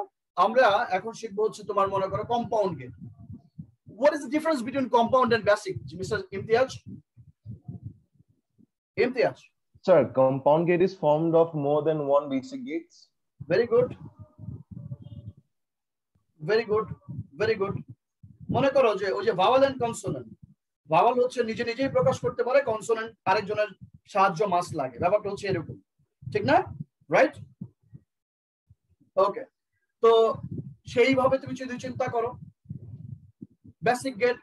আমরা এখন শিখবো হচ্ছে তোমার মনে করো compound gate. What is the difference between compound and basic, Mr. Imtiaz? Imtiaz. Sir, compound gate is formed of more than one basic gates. Very good. Very good. Very good. মনে করো যে ওই যে ভাওয়াল এন্ড কনসোনেন্ট, ভাওয়াল হচ্ছে নিজে নিজেই প্রকাশ করতে পারে, কনসোনেন্ট আরেকজনের সাহায্য মাস লাগে, ব্যাপারটা হচ্ছে এরকম, ঠিক না? রাইট? ওকে, তো সেইভাবে তুমি যদি চিন্তা করো, basic gate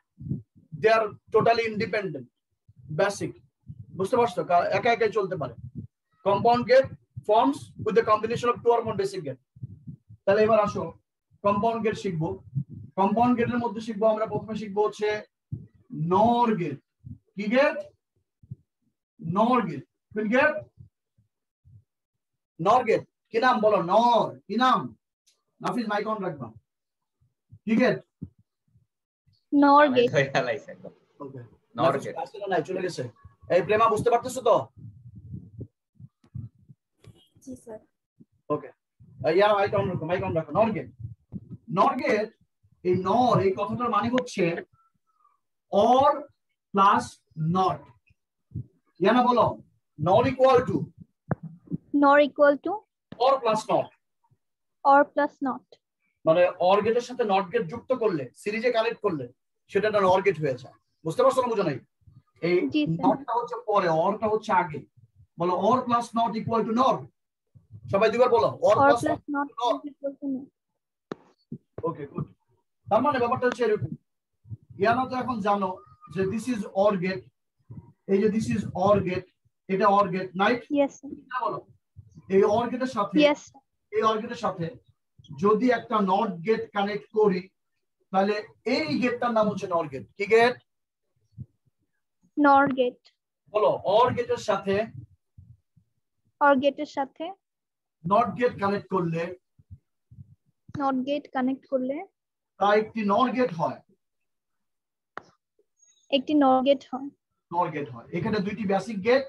they are totally independent. Basic, বুঝতে পারছো, একা একাই চলতে পারে। Compound gate forms with the combination of two or more basic gate. তাহলে এবার আসো কম্পাউন্ড গেট শিখবো। কম্পাউন্ড গেটের মধ্যে শিখবো আমরা প্রথমে শিখবো হচ্ছে নর গেট। কি গেট? নর গেট। কোন গেট? নর গেট। কি নাম বলো? নর। কি নাম? নাফিস মাইক অন রাখবা। কি গেট? নর গেট। ওকে, নর গেট। আসলে নাই, চলে গেছে। এই প্রেমা বুঝতে পারতেছো তো? জি sir. Okay, yeah mic on রাখো, মাইক অন রাখো। NOR gate. নর গেট, এই নর এই কথাটার মানে হচ্ছে অর প্লাস নট। ইয়ানা বলো, নর ইকুয়াল টু। নর equal to or plus not. Or plus not. মানে অর গেটের সাথে নট গেট যুক্ত করলে, সিরিজে কানেক্ট করলে সেটা একটা নর গেট হয়ে যায়। বুঝতে পারছো না? বুঝো নাই? এই জি স্যার। নটটা হচ্ছে পরে, অরটা হচ্ছে আগে। বলো or plus not equal to নর। সবাই দুবার বলো, or or plus plus not not. Equal to not. Okay good. তার মানে ব্যাপারটা হচ্ছে এরকম। ইয়ানা তো এখন জানো যে দিস ইজ অর গেট, এই যে দিস ইজ অর গেট, এটা or gate, right? Yes sir. বলো এই অর গেটের সাথে, ইয়েস এই অর গেটের সাথে যদি একটা নট গেট কানেক্ট করি, তাহলে এই গেটটার নাম হচ্ছে নর গেট। কি গেট? নর গেট। বলো অর গেটের সাথে অর গেটের সাথে নট গেট কানেক্ট করলে নট গেট কানেক্ট করলে তা একটি নর গেট হয়। একটি নর গেট হয়। নর গেট হয়। এখানে দুইটি বেসিক গেট,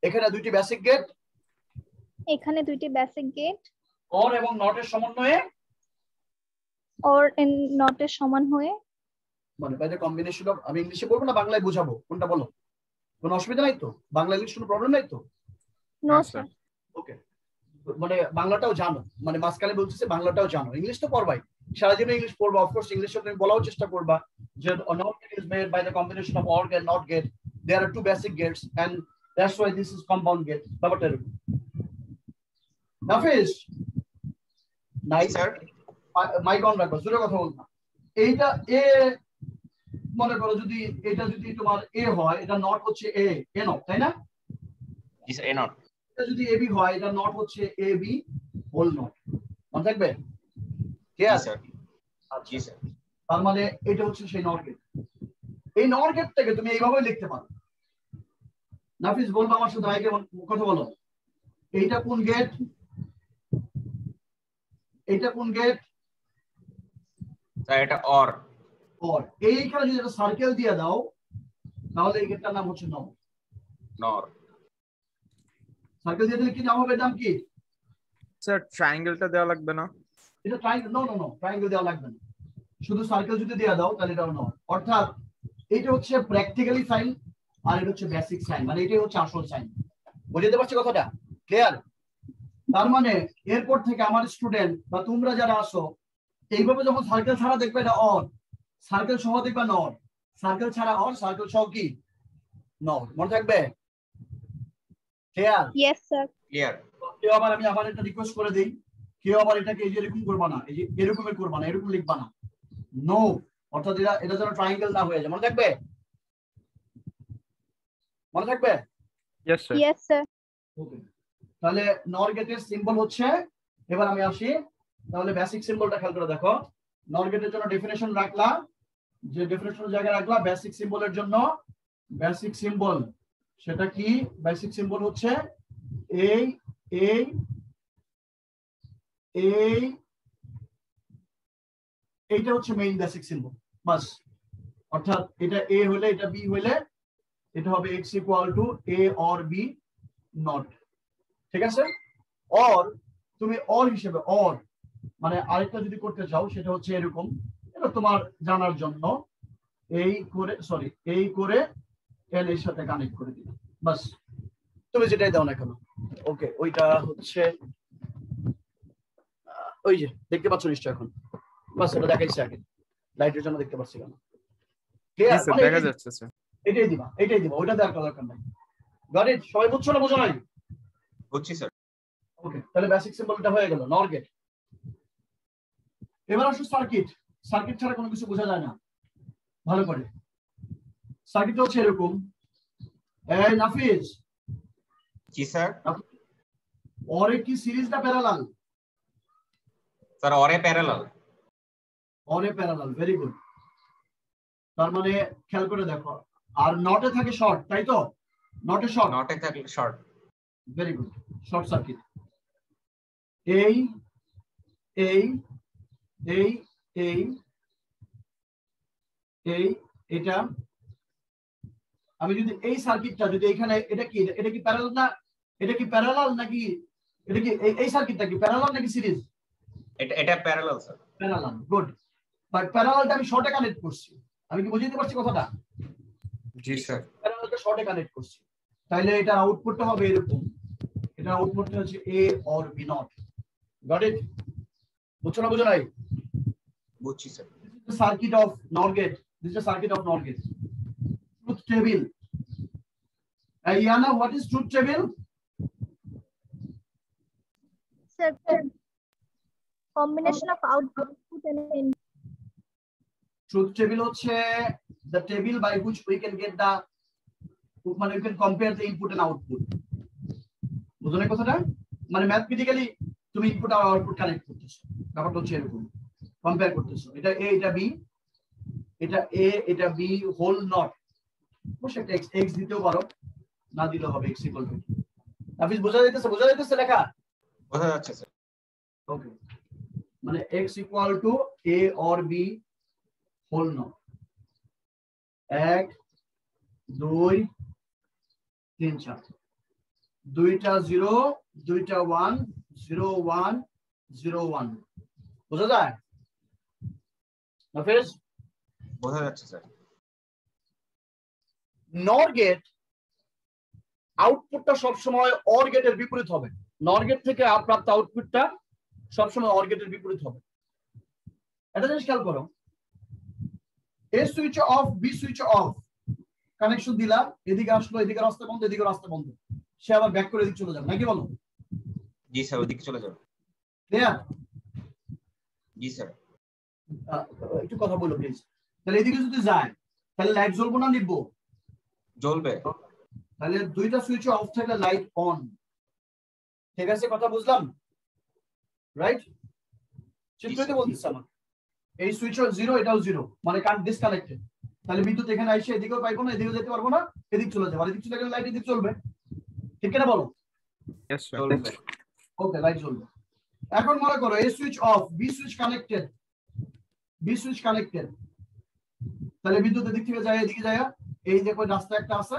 এখানে দুইটি বেসিক গেট, এখানে দুইটি বেসিক গেট অর এবং নটের সমন্বয়ে, অর এন্ড নটের সমান হয়ে, মানে বাই দ্য কম্বিনেশন অফ, আমি ইংলিশে বলবো না বাংলায় বোঝাবো, কোনটা বলো? কোনো অসুবিধা নাই তো? বাংলা ইংলিশ কোনো প্রবলেম নাই তো? No sir. ওকে, মানে বাংলাটাও জানো, মানে মাঝখানে বলতেছে বাংলাটাও জানো, ইংলিশ তো পড়বাই, সারা জীবন ইংলিশ পড়বা, অফকোর্স ইংলিশে তুমি বলাও চেষ্টা করবা যে not gate is made by the combination of or and not gate, there are two basic gates and that's why this is compound gate. ব্যাপারটা এরকম। নাফিস নাই স্যার মাইক অন রাখো, জোরে কথা বলবা। এইটা এ মনে করো যদি এটা যদি তোমার এ হয়, এটা নট হচ্ছে এ নট, তাই না? জি স্যার এ নট। এটা যদি এবি হয়, এটা নট হচ্ছে এ বি হোল নট, মনে থাকবে? জি স্যার জি স্যার। তার মানে এটা হচ্ছে সেই নট গেট। এই নট গেটটাকে তুমি এইভাবে লিখতে পারো। নাফিস বলবো আমার সাথে, ভাইকে কথা বলো। এইটা কোন গেট? এইটা কোন গেট? স্যার এটা অর। অর। এইখানে যদি একটা সার্কেল দিয়ে দাও তাহলে এই গেটটার নাম হচ্ছে নর। নর। সার্কেল দিয়ে দিলে কি নাম হবে? নাম কি? স্যার ট্রায়াঙ্গেলটা দেওয়া লাগবে না? এটা ট্রায়াঙ্গেল, নো ট্রায়াঙ্গেল দেওয়া লাগবে না, শুধু সার্কেল যদি দিয়ে দাও তাহলে এটা নর। অর্থাৎ এটা হচ্ছে প্র্যাকটিক্যালি সাইন আর এটা হচ্ছে বেসিক সাইন, মানে এটাই হচ্ছে আসল সাইন। বুঝতে পারছি কথাটা? ক্লিয়ার? তার মানে এরপর থেকে আমার স্টুডেন্ট বা তোমরা যারা আসো, এইভাবে যখন সার্কেল ছাড়া দেখবে এটা অর, সার্কেল সহ দেখবে নর, সার্কেল ছাড়া অর, সার্কেল সহ কি নর, মনে থাকবে? ক্লিয়ার? Yes, sir. ক্লিয়ার। কেউ আবার আমি আবার এটা রিকোয়েস্ট করে দিই, কেউ আবার এটাকে এই যে এরকম করবা না, এই যে এরকমের করবা না, এরকম লিখবা না, নো। অর্থাৎ এটা যেন ট্রায়াঙ্গেল না হয়ে যায়, মনে থাকবে? মনে থাকবে? Yes sir. Yes, sir. ওকে, তাহলে নর গেটের সিম্বল হচ্ছে, এবার আমি আসি, তাহলে বেসিক সিম্বলটা খেয়াল করে দেখো। নর গেটের জন্য ডেফিনেশন রাখলা, যে ডেফিনেশন জায়গায় রাখলা বেসিক সিম্বলের জন্য। বেসিক সিম্বল সেটা কি? বেসিক সিম্বল হচ্ছে এই এই এই এইটা হচ্ছে মেইন বেসিক সিম্বল, বাস। অর্থাৎ এটা এ হলে, এটা বি হলে, এটা হবে x equal to A or B not. ঠিক আছে? অর তুমি অর হিসেবে, অর মানে আরেকটা যদি করতে চাও সেটা হচ্ছে এরকম, এটা তোমার জানার জন্য, এই করে, সরি এই করে এল এর সাথে কানেক্ট করে দিলাম, বাস। তুমি যেটাই দাও না কেন। ওকে, ওইটা হচ্ছে ওই যে দেখতে পাচ্ছ নিশ্চয় এখন, বাস এটা দেখাইছে আগে, লাইটের জন্য দেখতে পাচ্ছি না। জি স্যার দেখা যাচ্ছে স্যার। এটাই দিবা, এটাই দিবা, ওইটা দেওয়ার দরকার নাই। Got it? সবাই বুঝছো না বুঝো নাই? বুঝছি স্যার। ওকে, তাহলে বেসিক সিম্বলটা হয়ে গেল নর গেট। এবার আসো সার্কিট। সার্কিট ছাড়া কোনো কিছু বোঝা যায় না, ভালো করে। সার্কিট হচ্ছে এরকম। এই নাফিজ, জি স্যার। অরে কি সিরিজ না প্যারালাল? স্যার অরে প্যারালাল। অরে প্যারালাল, ভেরি গুড। তার মানে খেয়াল করে দেখো, আর নটে থাকে শর্ট, তাই তো? নটে শর্ট, নটে থাকলে short. Very good, short circuit. এই এই এই এই এই এটা, আমি যদি এই সার্কিটটা যদি এখানে, এটা কি প্যারালাল না? এটা কি প্যারালাল নাকি, এটা কি এই সার্কিটটা কি প্যারালাল নাকি সিরিজ? এটা parallel sir. Parallel, good. But প্যারালালটা আমি শর্টে কানেক্ট করছি, আমি কি বুঝতে পারছি কথাটা? জি স্যার। প্যারালালটা শর্টে কানেক্ট করছি, তাহলে এটা আউটপুটটা হবে এরকম। এটা আউটপুটটা হচ্ছে A or B not. Got it? বুঝছো না বুঝো নাই? বুঝছি sir. Circuit of NOR gate, this is circuit of NOR gate. Truth table. Ayana, what is truth table? Sir, combination of output and input. Truth table হচ্ছে the table by which we can get the, মানে we can compare the input and output. বুঝো না কথাটা? মানে mathematically তুমি input আর output connect করতেছো, ব্যাপারটা হচ্ছে এরকম, কম্পেয়ার করতেছো। এটা এ, এটা বি, এটা এ, এটা বি হোল নট। অবশ্যই একটা x দিতেও পারো, না দিলেও হবে x ইকুয়াল টু। নাফিস বোঝা যাইতেছে লেখা? বোঝা যাচ্ছে স্যার। ওকে, মানে x equal to a or b whole not. 1 2 3 4, দুইটা 0 দুইটা 1 0 1 0 1, বোঝা যায়? নাফিস বোঝা যাচ্ছে স্যার। নর গেট আউটপুটটা সবসময় অর গেটের বিপরীত হবে। নর গেট থেকে প্রাপ্ত আউটপুটটা সবসময় অর গেটের বিপরীত হবে। এটা জিনিস খেয়াল করো, A switch off, B switch off, connection দিলা, এদিকে আসলো, এদিকে রাস্তা বন্ধ, এদিকে রাস্তা বন্ধ, সে আবার ব্যাক করে এদিকে চলে যাবে নাকি বলো? জি স্যার, ওইদিকে চলে যাবে। ক্লিয়ার? জি স্যার। একটু কথা বলো প্লিজ। তাহলে এদিকে যদি যায় তাহলে লাইট জ্বলবো না নিবো? জ্বলবে। তাহলে দুইটা সুইচ অফ থাকলে লাইট অন। ঠিক আছে, কথা বুঝলাম? রাইট? চিত্রতে বলতেছে আমার এই সুইচ জিরো, এটাও জিরো, মানে কারেন্ট ডিসকানেক্টেড। তাহলে বিদ্যুৎ এখানে এসে এদিকেও পাইবো না, এদিকেও যেতে পারবো না, এদিক চলে যাবে, আর এদিক চলে গেলে লাইট এদিক চলবে। ঠিক কিনা বলো? Yes, sir. জ্বলবে। ওকে, লাইট জ্বলবে। এখন মনে করো A switch off, B switch connected, B switch connected. তাহলে বিদ্যুৎ এদিক থেকে যায়, এদিকে যায়, এই দেখো রাস্তা একটা আছে,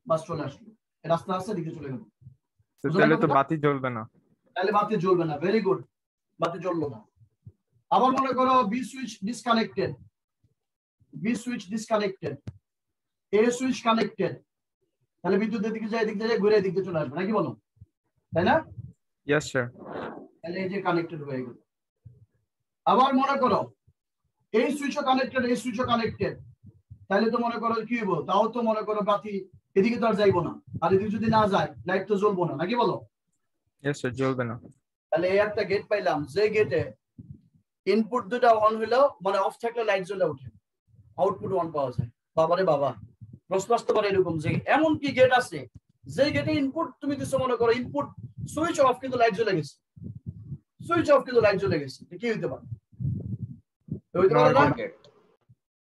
বাস চলে আসলো, এই রাস্তা আছে, এদিকে চলে গেল। তো তাহলে তো বাতি জ্বলবে না। তাহলে বাতি জ্বলবে না। ভেরি গুড, বাতি জ্বললো না। আবার মনে করো B switch disconnected, B switch disconnected, A switch connected. তাহলে বিদ্যুৎ এদিকে যায়, এদিক দিয়ে ঘুরে এদিকে চলে আসবে নাকি বলো? তাই না? Yes, sir. তাহলে এই যে কানেক্টেড হয়ে গেল। আবার মনে করো এই সুইচও কানেক্টেড, এই সুইচও কানেক্টেড। তাহলে তো মনে করো কি হইব, তাও তো মনে করো বাতি এদিকে তো আর যাইবো না, আর এদিকে যদি না যায় লাইট তো জ্বলবো না নাকি বলো? Yes, sir. জ্বলবে না। তাহলে এই একটা গেট পাইলাম, যে গেটে ইনপুট দুটা অন হইলো, মানে অফ থাকলে লাইট জ্বলে ওঠে, আউটপুট অন পাওয়া যায়। বাবারে বাবা, প্রশ্ন আসতে পারে এরকম যে এমন কি গেট আছে যে গেটে ইনপুট তুমি দিছো, মনে করো ইনপুট সুইচ অফ কিন্তু লাইট জ্বলে গেছে, সুইচ অফ কিন্তু লাইট জ্বলে গেছে, কি হইতে পারে? হইতে পারে না?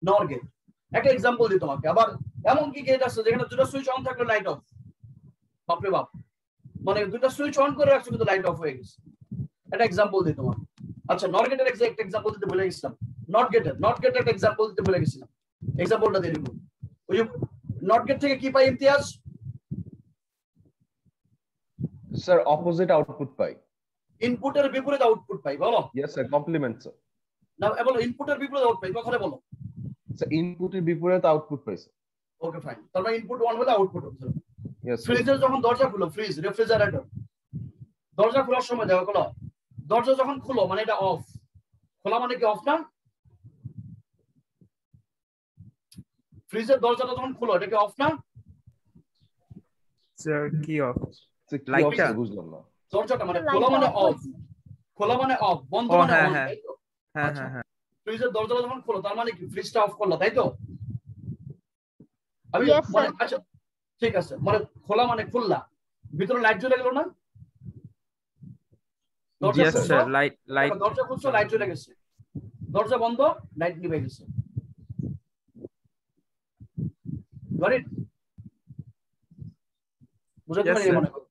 নর গেট। একটা এক্সাম্পল দিই তোমাকে। আবার এমন কি গেট আছে যেখানে দুটো সুইচ অন থাকলে লাইট অফ, বাপরে বাপ, মানে দুটো সুইচ অন করে রাখছো কিন্তু লাইট অফ হয়ে গেছে। একটা এক্সাম্পল দিই তোমাকে। আচ্ছা, নট গেটের একটা এক্সাম্পল দিতে ভুলে গেছিলাম। নট গেটের একটা এক্সাম্পল দিতে ভুলে গেছিলাম। এক্সাম্পলটা দিয়ে দিব। ওই নট গেট থেকে কি পাই ইমতিয়াজ? স্যার অপোজিট আউটপুট পাই। ইনপুটের বিপরীত আউটপুট পাই, বলো? Yes sir, complement sir. না বলো, ইনপুটের বিপরীত আউটপুট পাই, কথাটা বলো। স্যার ইনপুটের বিপরীত আউটপুট পাই স্যার। ওকে ফাইন, তারপর ইনপুট অন হলে আউটপুট হবে। Yes sir. ফ্রিজের যখন দরজা খুলো, ফ্রিজ, রেফ্রিজারেটর, দরজা খোলার সময় দেখো, খোলো, দরজা যখন খুলো মানে এটা অফ, খোলা মানে কি অফ না? ফ্রিজের দরজাটা যখন খুলো এটা কি অফ না? স্যার কি অফ? স্যার কি লাইটটা? অফ বুঝলাম না। দরজাটা মানে খোলা মানে অফ, খোলা মানে অফ, বন্ধ মানে অন, তাই তো? হ্যাঁ হ্যাঁ হ্যাঁ। ফ্রিজের দরজাটা যখন খোলো তার মানে কি ফ্রিজটা অফ করলো, তাই তো? আমি Yes, sir. মানে আচ্ছা ঠিক আছে, মানে খোলা মানে খুললা, ভিতরে লাইট জ্বলে গেল না? দরজা Yes, খুলছো, sir. লাইট দরজা খুলছো, লাইট জ্বলে গেছে, দরজা বন্ধ, লাইট নিভে গেছে। Got it? বুঝতে Yes, পারি sir. মনে করো,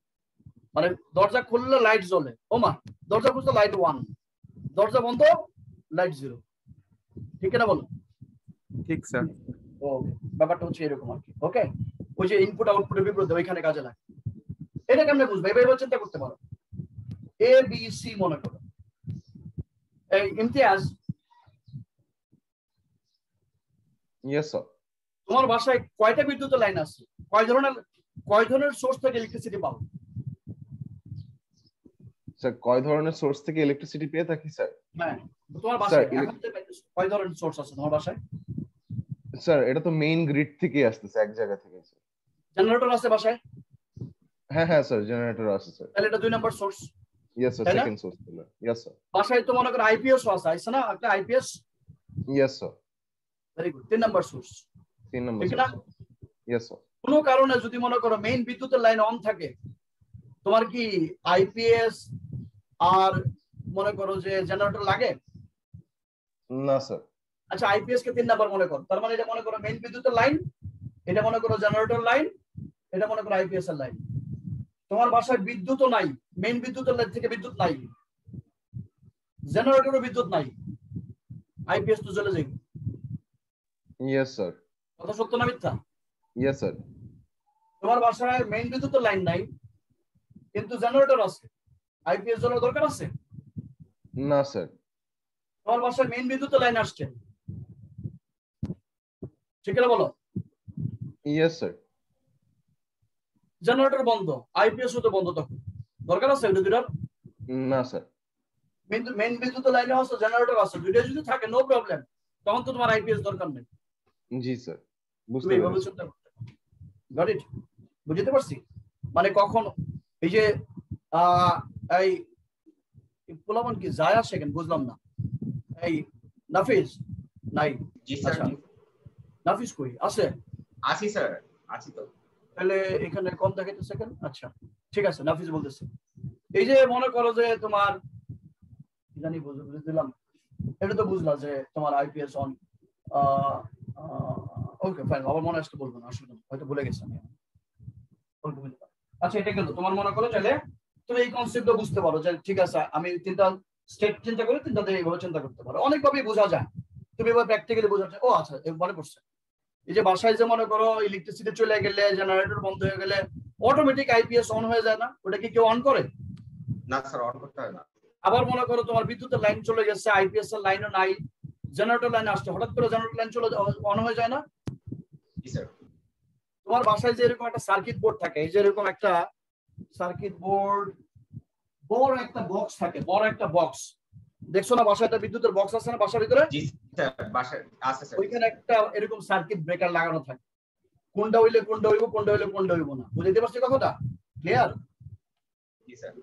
মানে দরজা খুললে লাইট জ্বলে, ওমা, দরজা খুলছো লাইট 1, দরজা বন্ধ লাইট 0, ঠিক না বলো? ঠিক স্যার। ওকে, ব্যাপারটা হচ্ছে এরকম আর কি। ওকে, ওই যে ইনপুট আউটপুটের বিপরীতে ওইখানে কাজে লাগে। এটা কেমনে বুঝবে? এবার চিন্তা করতে পারো। এ বি সি মনে করো, এই ইমতিয়াজ, ইয়েস স্যার। তোমার বাসায় কয়টা বিদ্যুতের লাইন আছে? কয় ধরনের সোর্স থেকে ইলেকট্রিসিটি পাও? স্যার কয় ধরনের সোর্স থেকে ইলেকট্রিসিটি পেয়ে থাকি স্যার? হ্যাঁ, তোমার বাসায় স্যার, এখন যে কয় ধরনের সোর্স আছে তোমার বাসায়? স্যার এটা তো মেইন গ্রিড থেকে আসতেছে, এক জায়গা থেকে স্যার। জেনারেটর আছে বাসায়? হ্যাঁ হ্যাঁ স্যার, জেনারেটর আছে স্যার। তাহলে এটা 2 নাম্বার সোর্স। ইয়েস স্যার, তাই না? Second source sir. Yes sir. বাসায় তো মনে করো আইপিএস আছে না, একটা IPS. Yes sir. Very good, 3 number source. 3 number ঠিক না? সোর্স। Yes sir. কোনো কারণে যদি মনে করো মেইন বিদ্যুতের লাইন অন থাকে, তোমার কি আইপিএস আর মনে করো যে জেনারেটর লাগে? না স্যার। আচ্ছা, আইপিএস কে 3 নাম্বার মনে করো, তার মানে এটা মনে করো মেইন বিদ্যুতের লাইন, এটা মনে করো জেনারেটর লাইন, এটা মনে করো আইপিএস এর লাইন। তোমার বাসায় বিদ্যুৎও নাই, মেইন বিদ্যুতের লাইন থেকে বিদ্যুৎ নাই, জেনারেটরও বিদ্যুৎ নাই, আইপিএস তো চলে যাবে। Yes sir. কথা সত্য না মিথ্যা? Yes sir. তোমার বাসায় মেইন বিদ্যুতের লাইন নাই কিন্তু জেনারেটর আছে, আইপিএস জ্বলার দরকার আছে? না স্যার। তোমার বাসায় মেইন বিদ্যুতের লাইন আসছে, ঠিক আছে বলো? Yes sir. জেনারেটর বন্ধ, আইপিএস তো বন্ধ, তখন দরকার আছে ওই দুটোর? না স্যার। মেইন বিদ্যুৎ লাইনে আছে, জেনারেটর আছে, দুইটা যদি থাকে নো প্রবলেম, তখন তো তোমার আইপিএস দরকার নেই। জি স্যার, বুঝতে তুমি এইভাবে পেরেছি। চিন্তা করতে পারো। Goat it? বুঝতে পারছি? মানে কখন এই যে এই পোলাপান কি যায় আসে কেন বুঝলাম না। এই নাফিস নাই? জি স্যার। আচ্ছা, নাফিস কই আছে? আছি স্যার, আছি তো। তাহলে এখানে কম দেখাইতেছে কেন? আচ্ছা ঠিক আছে, নাফিস বলতেছে এই যে মনে করো যে তোমার জানি বুঝে দিলাম, এটা তো বুঝলা যে তোমার আইপিএস অন। ওকে ফাইন, আবার মনে আসতে বলবো না, আসলে হয়তো ভুলে গেছি আমি। আচ্ছা এটা গেল। তোমার মনে করো চাইলে তুমি এই কনসেপ্টটা বুঝতে পারো যে ঠিক আছে আমি তিনটা স্টেপ চিন্তা করে তিনটাতে এইভাবে চিন্তা করতে পারো, অনেকভাবেই বোঝা যায়। তুমি এবার প্র্যাকটিক্যালি বোঝাচ্ছে। ও আচ্ছা মনে পড়ছে, এই যে বাসায় যে মনে করো ইলেকট্রিসিটি চলে গেলে, জেনারেটর বন্ধ হয়ে গেলে অটোমেটিক আইপিএস অন হয়ে যায় না? ওটা কি কেউ অন করে? না স্যার, অন করতে হয় না। আবার মনে করো তোমার বিদ্যুতের লাইন চলে গেছে, আইপিএস এর লাইনও নাই, জেনারেটর লাইন আসছে, হঠাৎ করে জেনারেটর লাইন চলে অন হয়ে যায় না? জি স্যার। তোমার বাসায় যে এরকম একটা সার্কিট বোর্ড থাকে, এই যে এরকম একটা সার্কিট বোর্ড, বড় একটা বক্স থাকে, বড় একটা বক্স দেখছো না? বাসায় একটা বিদ্যুতের বক্স আছে না বাসার ভিতরে? জি স্যার, বাসায় আছে স্যার। ওইখানে একটা এরকম সার্কিট ব্রেকার লাগানো থাকে, কোনটা হইলে কোনটা হইব, কোনটা হইলে কোনটা হইব না। বুঝতে পারছি কথাটা? ক্লিয়ার? জি স্যার।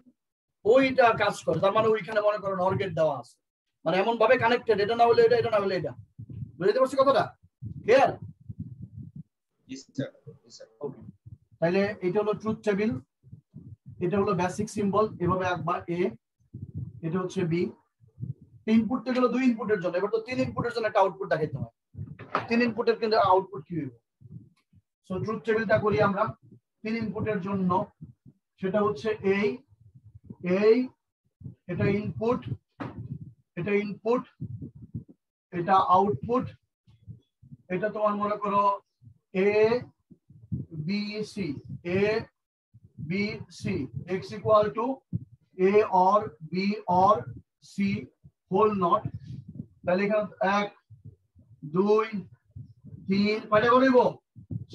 ওইটা কাজ করে, তার মানে ওইখানে মনে করো নর গেট দেওয়া আছে, মানে এমন ভাবে কানেক্টেড, এটা না হলে এটা, এটা না হলে এটা। বুঝতে পারছি কথাটা? ক্লিয়ার? জি স্যার। জি স্যার। ওকে, তাহলে এটা হলো ট্রুথ টেবিল, এটা হলো বেসিক সিম্বল, এভাবে একবার এ, এটা হচ্ছে বি। ইনপুট গেল দুই ইনপুটের জন্য, এবার তো তিন ইনপুটের জন্য একটা আউটপুট দেখাইতে হয়। তিন ইনপুটের কিন্তু আউটপুট কি হইব? সো ট্রুথ টেবিলটা করি আমরা তিন ইনপুটের জন্য, সেটা হচ্ছে এই এই এটা ইনপুট, এটা ইনপুট, এটা আউটপুট, এটা তোমার মনে করো A B C, A B C, x equal to A or B or C whole not. তাহলে এখানে 1 2 3 কয়টা করব?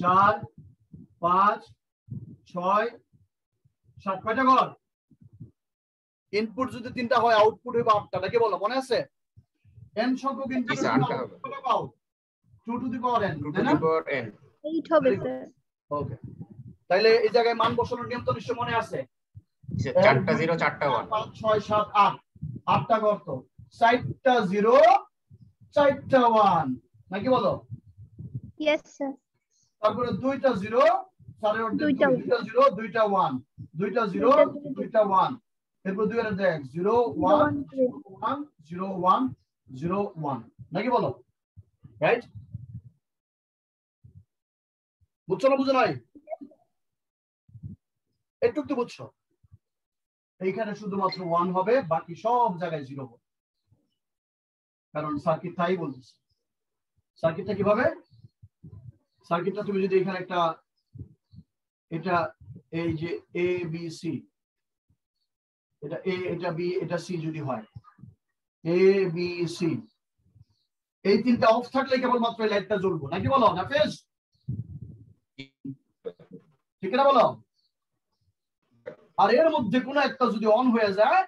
4 5 6 7 কয়টা কর? ইনপুট যদি তিনটা হয় আউটপুট হইব 8টা, নাকি বলো? মনে আছে? n সংখ্যক ইনপুট জি স্যার, 8টা হবে। 2 টু দি পাওয়ার n, 2 তাই টু না? দি পাওয়ার n। 8 হবে স্যার। ওকে, তাহলে এই জায়গায় মান বসানোর নিয়ম তো নিশ্চয় মনে আছে? স্যার 4টা 0 4টা 1। 5 6 7 8, 8টা করত, 4টা 0 4টা 1, নাকি বলো? Yes sir. তারপরে 2টা 0 4 এর দুইটা 2টা 0 2টা 1, 2টা 0 2টা 1, এরপর 2 এর দেখ 0 1 1 0 1 0 1, নাকি বলো? রাইট? বুঝছো না বুঝো নাই? একটু তো বুঝছো। এইখানে শুধুমাত্র 1 হবে, বাকি সব জায়গায় 0 হবে, কারণ সার্কিট তাই বলতেছে। সার্কিটটা কিভাবে? সার্কিটটা তুমি যদি এখানে একটা, এটা এই যে এ বি সি, এটা এ, এটা বি, এটা সি যদি হয়, এ বি সি, এই তিনটা অফ থাকলে কেবলমাত্র এই লাইটটা জ্বলবো, নাকি বলো নাফিস? ঠিক না বলো? আর এর মধ্যে কোনো একটা যদি অন হয়ে যায়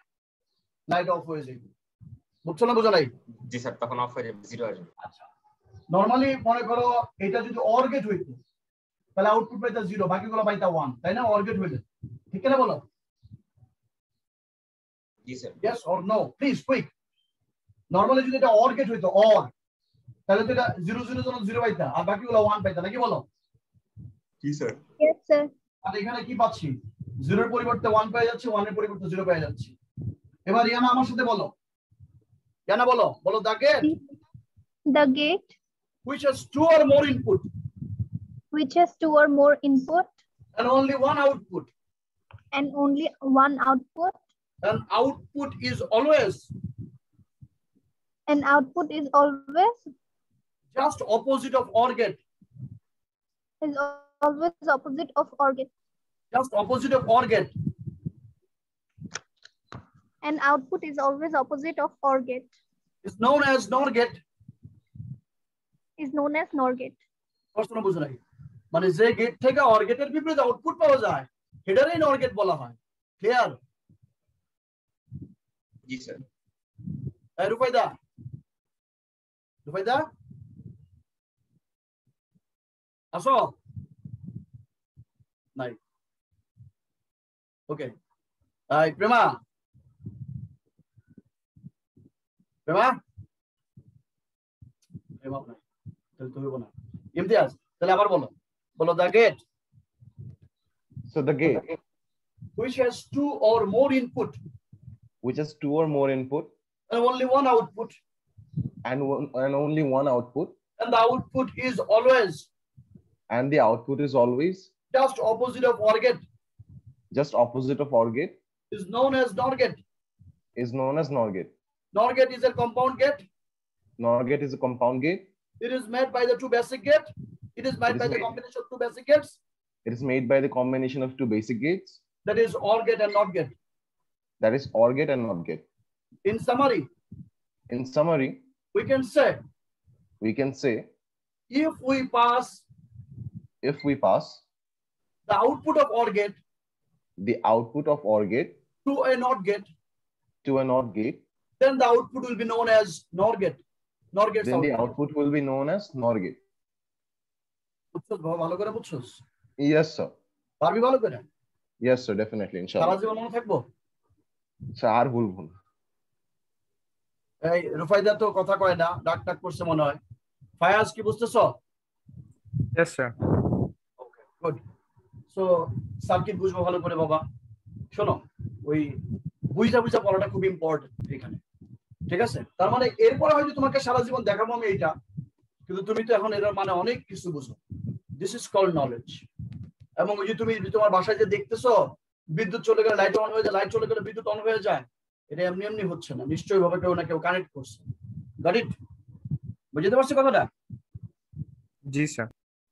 লাইট অফ হয়ে যাবে। বুঝছো না বুঝো নাই? জি স্যার, তখন অফ হয়ে যাবে, 0 আসবে। আচ্ছা, নরমালি মনে করো এটা যদি অর গেট হইতো তাহলে আউটপুট পাইতা 0, বাকিগুলো পাইতা 1, তাই না? অর গেট হইলে, ঠিক না বলো? জি sir. Yes or no please quick. Normally যদি এটা অর গেট হইতো, অর, তাহলে তো এটা 0 0 জন্য 0 পাইতা, আর বাকিগুলো 1 পাইতা, নাকি বলো? জি স্যার। Yes sir. আর এখানে কি পাচ্ছি? 0 এর পরিবর্তে 1 পেয়ে যাচ্ছি, 1 এর পরিবর্তে 0 পেয়ে যাচ্ছি। এবার ইয়ানা আমার সাথে বলো, ইয়ানা বলো, বলো the gate The gate which has 2 or more input which has 2 or more input and only one output, and only one output, and output is always just opposite of OR gate, is always opposite of OR gate, just opposite of OR gate. and output is always opposite of OR gate, Is known as NOR gate. is known as NOR gate. প্রশ্ন বুঝো নাই? মানে যে gate থেকে OR গেটের বিপরীতে output পাওয়া যায় সেটারই NOR গেট বলা হয়। ক্লিয়ার? জি স্যার। রুফাইদা রুফাইদা আসো নাই ওকে প্রেমা প্রেমা প্রেমা নাই তাহলে তুমি বলো ইমতিয়াজ তাহলে আবার বলো বলো the gate So the gate which has two or more input which has two or more input and only one output and only one output, and the output is always and the output is always just opposite of OR gate just opposite of OR gate, is known as NOR gate. is known as NOR gate. NOR gate is a compound gate. NOR gate is a compound gate. It is made by the two basic gate. It is made by the combination of two basic gates. It is made by the combination of two basic gates. That is OR gate and NOT gate. That is OR gate and NOT gate. In summary, we can say if we pass the output of OR gate the output of OR gate to a NOT gate, then the output will be known as NOR gate. NOR gate. Then the output will be known as NOR gate. ভালো করে বুঝছস? Yes, sir. পারবি ভালো করে? Yes, sir. Definitely. Inshallah. সারা জীবন মনে থাকবো? আর ভুলবো না। এই রুফাইদা তো কথা কয় না, ডাক ডাক করছে মনে হয়। ফায়াজ কি বুঝতেছো? Yes, sir. Okay, good. So circuit বুঝবো ভালো করে বাবা। শোনো, ওই বুঝা পড়াটা খুব ইম্পর্টেন্ট এখানে। ঠিক আছে? তার মানে এরপরে হয়তো তোমাকে সারা জীবন দেখাবো আমি এইটা, কিন্তু তুমি তো এখন এর মানে অনেক কিছু বুঝো। This is called knowledge. এবং ওই যে তুমি তোমার বাসায় যে দেখতেছো বিদ্যুৎ চলে গেলে লাইট অন হয়ে যায়, লাইট চলে গেলে বিদ্যুৎ অন হয়ে যায়, এটা এমনি এমনি হচ্ছে না, নিশ্চয়ই ভাবে কেউ না কেউ কানেক্ট করছে। Got it? বুঝতে পারছো কথাটা? জি sir.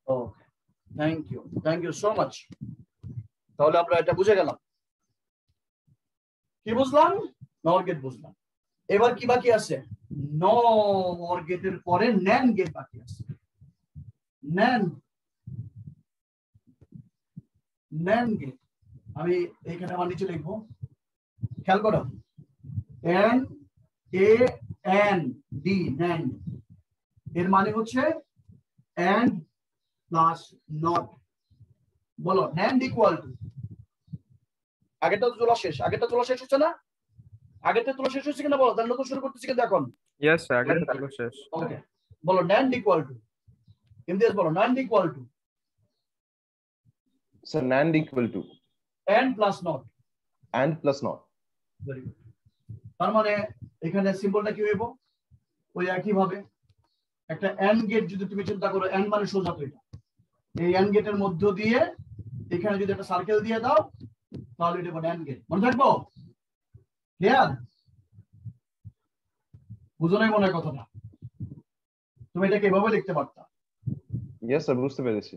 Okay, thank you so much. তাহলে আমরা এটা বুঝে গেলাম। কি বুঝলাম? নর গেট বুঝলাম। এবার কি বাকি আছে? নর গেটের পরে ন্যান্ড গেট বাকি আছে। ন্যান্ড গেট আমি এখানে আমার নিচে লিখবো, খেয়াল করো, NAND ন্যান্ড এর মানে হচ্ছে and প্লাস নট। বলো ন্যান্ড ইকুয়াল টু, আগেরটা তোলা শেষ হচ্ছে না? আগেরটা তোলা শেষ হচ্ছে কিনা বলো, তাহলে নতুন শুরু করতেছি কিন্তু এখন। ইয়েস স্যার, আগেরটা তোলা শেষ। ওকে, বলো ন্যান্ড ইকুয়াল টু। ইমতিয়াজ বলো NAND equal to. So NAND equal to and plus not. Very good. তার মানে এখানে সিম্বলটা কি হইব? ওই একই ভাবে একটা AND গেট যদি তুমি চিন্তা করো, AND মানে সোজা তো এটা, এই AND গেটের মধ্য দিয়ে এখানে যদি একটা সার্কেল দিয়ে দাও তাহলে এটা হবে AND গেট। মনে থাকবো? ক্লিয়ার? বুঝো নাই মনে হয় কথাটা? তুমি এটাকে এভাবে লিখতে পারতা। Yes sir, বুঝতে পেরেছি।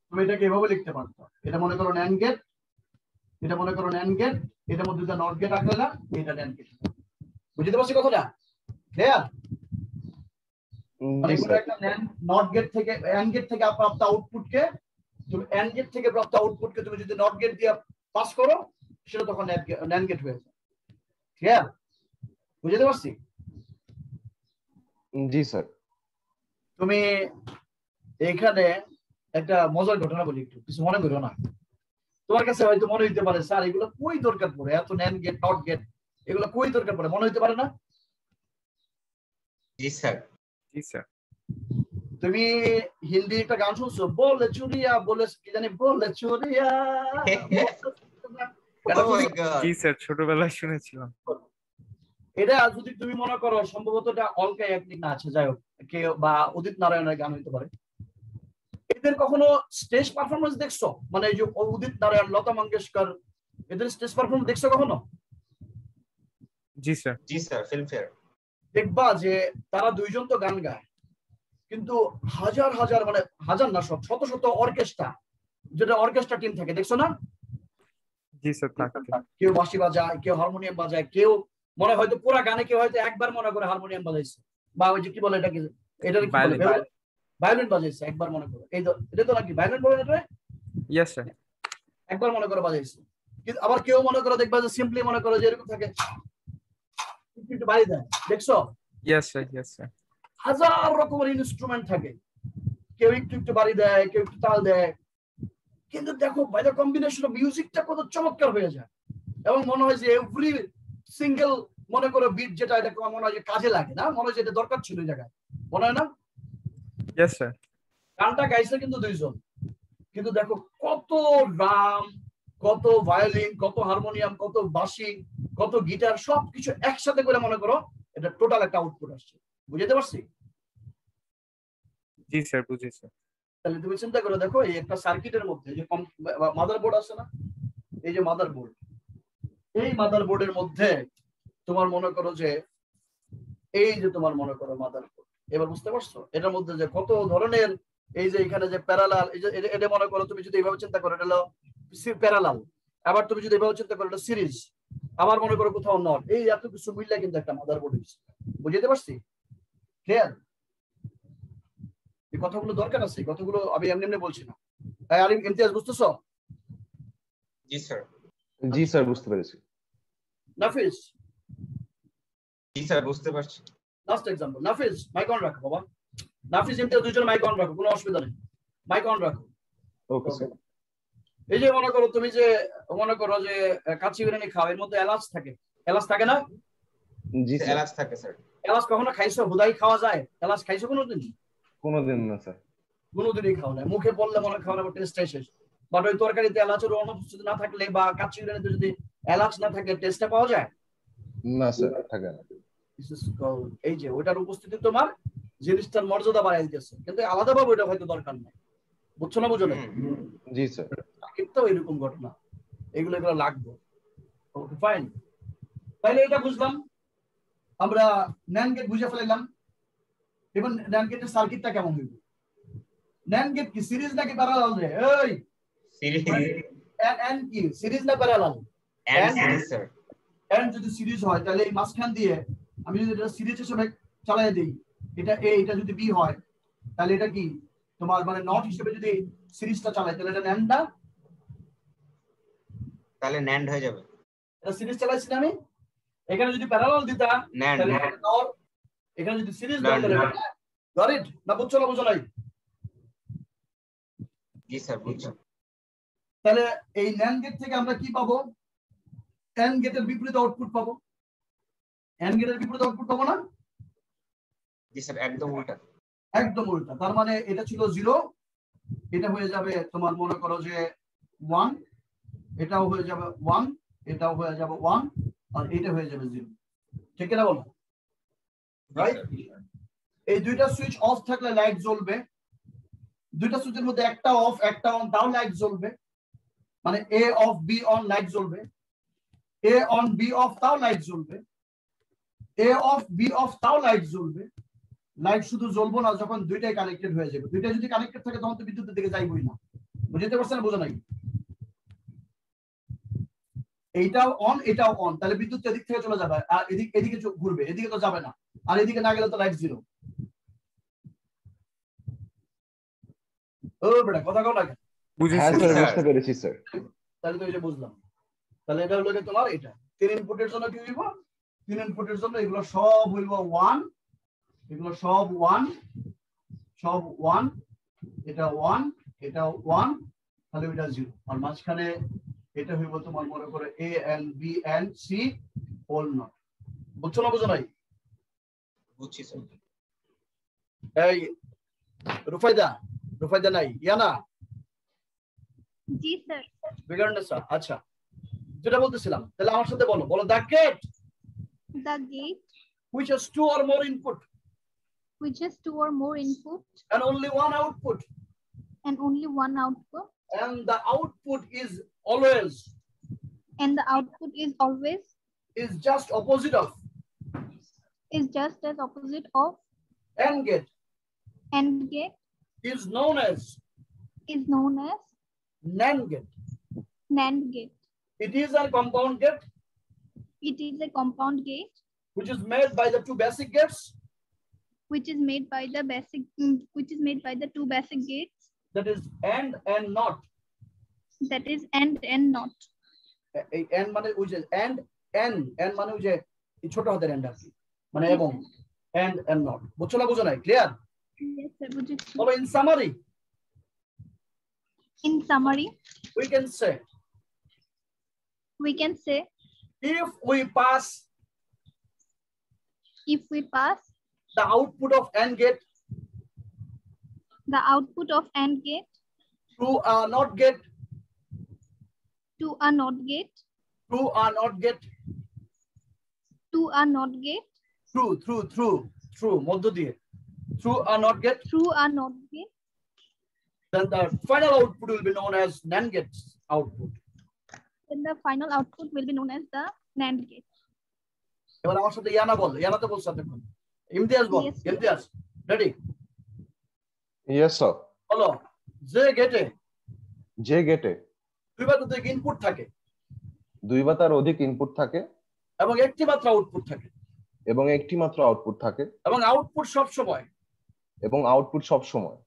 তুমি এটাকে এভাবে লিখতে পারতো, এটা মনে করো NAND গেট, এটা মনে করো NAND গেট, এটার মধ্যে যে NOT গেট রাখলে না, এটা NAND গেট। বুঝতে পারছি কথাটা? ক্লিয়ার? মানে একটা NOT গেট থেকে AND গেট থেকে প্রাপ্ত আউটপুটকে তুমি AND গেট থেকে প্রাপ্ত আউটপুটকে তুমি যদি NOT গেট দিয়ে পাস করো, সেটা তখন NAND গেট হয়ে যায়। ক্লিয়ার? বুঝতে পারছি? জি স্যার। তুমি এখানে একটা মজার ঘটনা বলি, একটু কিছু মনে করো না। তোমার কাছে হয়তো মনে হইতে পারে স্যার এগুলো কই দরকার পড়ে, এত NAND গেট নট গেট এগুলো কই দরকার পড়ে, মনে হইতে পারে না? জি স্যার। তুমি হিন্দি একটা গান শুনছো, বলে চুরিয়া, বলে কি জানি, বলে চুরিয়া। জি স্যার, ছোটবেলায় শুনেছিলাম। এটা যদি তুমি মনে করো সম্ভবত এটা অলকা ইয়াগনিক না, আছে যাই হোক, কেউ বা উদিত নারায়ণের গান হইতে পারে। এদের কখনো স্টেজ পারফরমেন্স দেখছো? মানে এই যে উদিত নারায়ণ, লতা মঙ্গেশকর, এদের স্টেজ পারফরমেন্স দেখছো কখনো? জি স্যার। ফিল্মফেয়ার। দেখবা যে তারা দুইজন তো গান গায়, কিন্তু হাজার হাজার মানে হাজার না, শত শত অর্কেস্ট্রা, যেটা অর্কেস্ট্রা টিম থাকে, দেখছো না? জি স্যার, থাকে। কেউ বাঁশি বাজায়, কেউ হারমোনিয়াম বাজায়, কেউ মনে হয়তো পুরো গানে কেউ হয়তো একবার মনে করে হারমোনিয়াম বাজাইছে, বা ওই যে কি বলে এটাকে, এটা ভায়োলিন বাজাইছে একবার মনে করো, এই তো এটা তো নাকি ভায়োলিন বলে এটা? Yes sir. একবার মনে করে বাজাইছে। কিন্তু আবার কেউ মনে করো দেখবা যে সিম্পলি মনে করো যে এরকম থাকে, একটু বাড়ি দেয়, দেখছো? Yes, sir. Yes, sir. হাজার রকমের ইনস্ট্রুমেন্ট থাকে, কেউ একটু বাড়ি দেয়, কেউ একটু তাল দেয়, কিন্তু দেখো বাই দ্য কম্বিনেশন অফ মিউজিকটা কত চমৎকার হয়ে যায়, এবং মনে হয় যে এভরি সিঙ্গেল মনে করো বিট যেটা, এটা মনে হয় যে কাজে লাগে না, মনে হয় যে এটা দরকার ছিল এই জায়গায়, মনে হয় না? Yes, sir. গানটা গাইছে কিন্তু দুইজন, কিন্তু দেখো কত ড্রাম, কত ভায়োলিন, কত হারমোনিয়াম, কত বাঁশি, কত গিটার, সবকিছু একসাথে করে মনে করো এটা টোটাল একটা আউটপুট আসছে। বুঝতে পারছি? জি স্যার, বুঝেছি। তাহলে তুমি চিন্তা করো, দেখো এই একটা সার্কিটের মধ্যে যে মাদারবোর্ড আছে না, এই যে মাদারবোর্ড, এই মাদারবোর্ডের মধ্যে তোমার মনে করো যে এই যে তোমার মনে করো মাদারবোর্ড, এবার বুঝতে পারছো এটার মধ্যে যে কত ধরনের, এই যে এখানে যে প্যারালাল, এই যে এটা মনে করো তুমি যদি এইভাবে চিন্তা করো এটা হলো প্যারালাল, আবার তুমি যদি এইভাবে চিন্তা করো এটা সিরিজ, আবার মনে করো কোথাও নট, এই এত কিছু মিললে কিন্তু একটা মাদারবোর্ড হচ্ছে। বুঝতে পারছি? ক্লিয়ার? এই কথাগুলো দরকার আছে, এই কথাগুলো আমি এমনি এমনি বলছি না। আরিম, ইমতিয়াজ বুঝতেছো? জি স্যার। জি স্যার, বুঝতে পেরেছি। নাফিস? জি স্যার, বুঝতে পারছি। Last example, Nafis mike on রাখো বাবা। নাফিস, ইমতিয়াজ দুইজন মাইক অন রাখো, কোনো অসুবিধা নেই, মাইক অন রাখো। Okay sir. এই যে মনে করো তুমি যে মনে করো যে কাচ্চি বিরিয়ানি খাও, এর মধ্যে এলাচ থাকে, এলাচ থাকে না? জি স্যার। এলাচ থাকে স্যার। এলাচ কখনো খাইছো? হুদাই খাওয়া যায় এলাচ? খাইছো কোনোদিন? কোনোদিন না স্যার। কোনোদিনই খাও না, মুখে পড়লে মনে খাও না, টেস্টটাই শেষ। বাট ওই তরকারিতে এলাচের অনুপস্থিতি না থাকলে বা কাচ্চি বিরিয়ানিতে যদি এলাচ না থাকে টেস্টটা পাওয়া যায় না স্যার, থাকে না। এই যে ওইটার উপস্থিতি তোমার জিনিসটার মর্যাদা বাড়াই দিতেছে, কিন্তু আলাদাভাবে ওইটা হয়তো দরকার নেই। বুঝছো না? বুঝো না? জি স্যার। কিন্তু এরকম ঘটনা, এগুলো লাগবে। ওকে, ফাইন। তাইলে এটা বুঝলাম, আমরা ন্যান্ড গেট বুঝে ফেলাম। এবার ন্যান্ড গেটের সার্কিটটা কেমন হইবে? ন্যান্ড গেট কি সিরিজ নাকি প্যারালাল রে? এই সিরিজ। এন্ড কি সিরিজ না parallel? And series sir. And যদি সিরিজ হয় তাহলে এই মাঝখান দিয়ে আমি যদি এটা সিরিজ হিসেবে চালাই দেই, এটা এ, এটা যদি বি হয় তাহলে এটা কি তোমার মানে নট হিসেবে যদি সিরিজটা চালাই তাহলে এটা ন্যান্ড না? তাহলে ন্যান্ড হয়ে যাবে। এটা সিরিজ চালাইছি না আমি, এখানে যদি প্যারালাল দিতা তাহলে এটা নট, এখানে যদি সিরিজ দাও তাহলে গরিট না? বুঝছো না? বুঝো নাই? জি স্যার, বুঝছি। তাহলে এই ন্যান্ড গেট থেকে আমরা কি পাবো? এন্ড গেটের বিপরীত আউটপুট পাবো। এন্ড গেটের বিপরীত আউটপুট পাবো না? জি স্যার, একদম উল্টা। একদম উল্টা। তার মানে এটা ছিল 0, এটা হয়ে যাবে তোমার মনে করো যে 1, এটাও হয়ে যাবে 1, এটাও হয়ে যাবে 1, আর এটা হয়ে যাবে 0। ঠিক না বলো? রাইট? এই দুইটা সুইচ অফ থাকলে লাইট জ্বলবে, দুইটা সুইচের মধ্যে একটা অফ একটা অন, তাও লাইট জ্বলবে। মানে এ অফ বি অন, লাইট জ্বলবে। এ অন বি অফ, তাও লাইট জ্বলবে। এ অফ বি অফ, তাও লাইট জ্বলবে। লাইট শুধু জ্বলবো না যখন দুইটাই কানেক্টেড হয়ে যাবে। দুইটা যদি কানেক্টেড থাকে তখন তো বিদ্যুতের দিকে যাইবই না। বুঝতে পারছেন না? বোঝা নাই? এইটাও অন, এটাও অন, তাহলে বিদ্যুৎ এদিক থেকে চলে যাবে, আর এদিকে ঘুরবে, এদিকে তো যাবে না, আর এদিকে না গেলে তো লাইট 0। ও বেটা কথা কও না কেন? হ্যাঁ স্যার, বুঝতে পেরেছি স্যার। তাহলে তো এটা বুঝলাম। তাহলে এটা হলো তোমার এটা 3 ইনপুটের জন্য কি হইব? 3 ইনপুটের জন্য এগুলো সব হইব 1, এগুলো সব 1, সব 1, এটা 1, এটা 1, তাহলে এটা 0, আর মাঝখানে এটা হইব তোমার মনে করে A and B and C whole not. বুঝছো না? বুঝো নাই? বুঝছি স্যার। এই রুফাইদা নাই? ইয়ানা? জি স্যার। বিগান্ডেসা? আচ্ছা, যেটা বলতেছিলাম তাহলে আমার সাথে বলো, বলো the gate The gate which has 2 or more input which has 2 or more input and only one output, and only one output, and the output is always and the output is always is just opposite of of AND gate AND gate is known as NAND gate. NAND gate. It is a compound gate It is a compound gate which is made by the two basic gates, which is made by the two basic gates, that is AND and NOT. that is AND and NOT. AND মানে ওই যে AND N মানে ওই যে এই ছোট হাতের and আর কি, মানে এবং এন্ড নট। বুঝছো না বুঝো নাই? ক্লিয়ার? Yes, sir. বুঝেছি। বলো in summary In summary, we can say if we pass the output of AND gate the output of AND gate through a NOT gate to a NOT gate through a NOT gate through মধ্য দিয়ে through a NOT gate, then the final output will be known as NAND gate output. then the final output will be known as the NAND gate. এবার আমার সাথে ইয়ানা বল, ইয়ানা তো বলছ এতক্ষণ। ইমতিয়াজ বল, Yes, sir. Imtiaz ready? Yes, sir. বলো যে গেটে দুই বা ততোধিক ইনপুট থাকে দুই বা তার অধিক ইনপুট থাকে এবং একটি মাত্র আউটপুট থাকে এবং একটি মাত্র আউটপুট থাকে এবং আউটপুট সব সময় সব সময়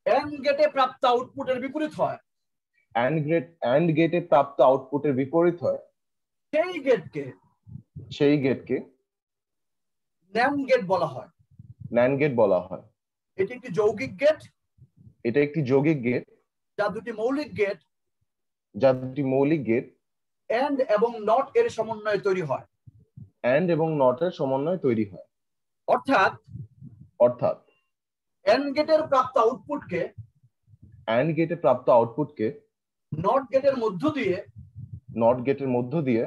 AND গেটে প্রাপ্ত আউটপুটের বিপরীত হয়, AND গেটে প্রাপ্ত আউটপুটের বিপরীত হয়, সেই গেটকে NAND গেট বলা হয়। NAND গেট বলা হয়। এটি একটি যৌগিক গেট, এটা একটি যৌগিক গেট যা দুটি মৌলিক গেট AND এবং NOT এর সমন্বয়ে তৈরি হয়। AND এবং NOT এর সমন্বয়ে তৈরি হয়। অর্থাৎ AND গেটের প্রাপ্ত আউটপুটকে NOT গেটের মধ্য দিয়ে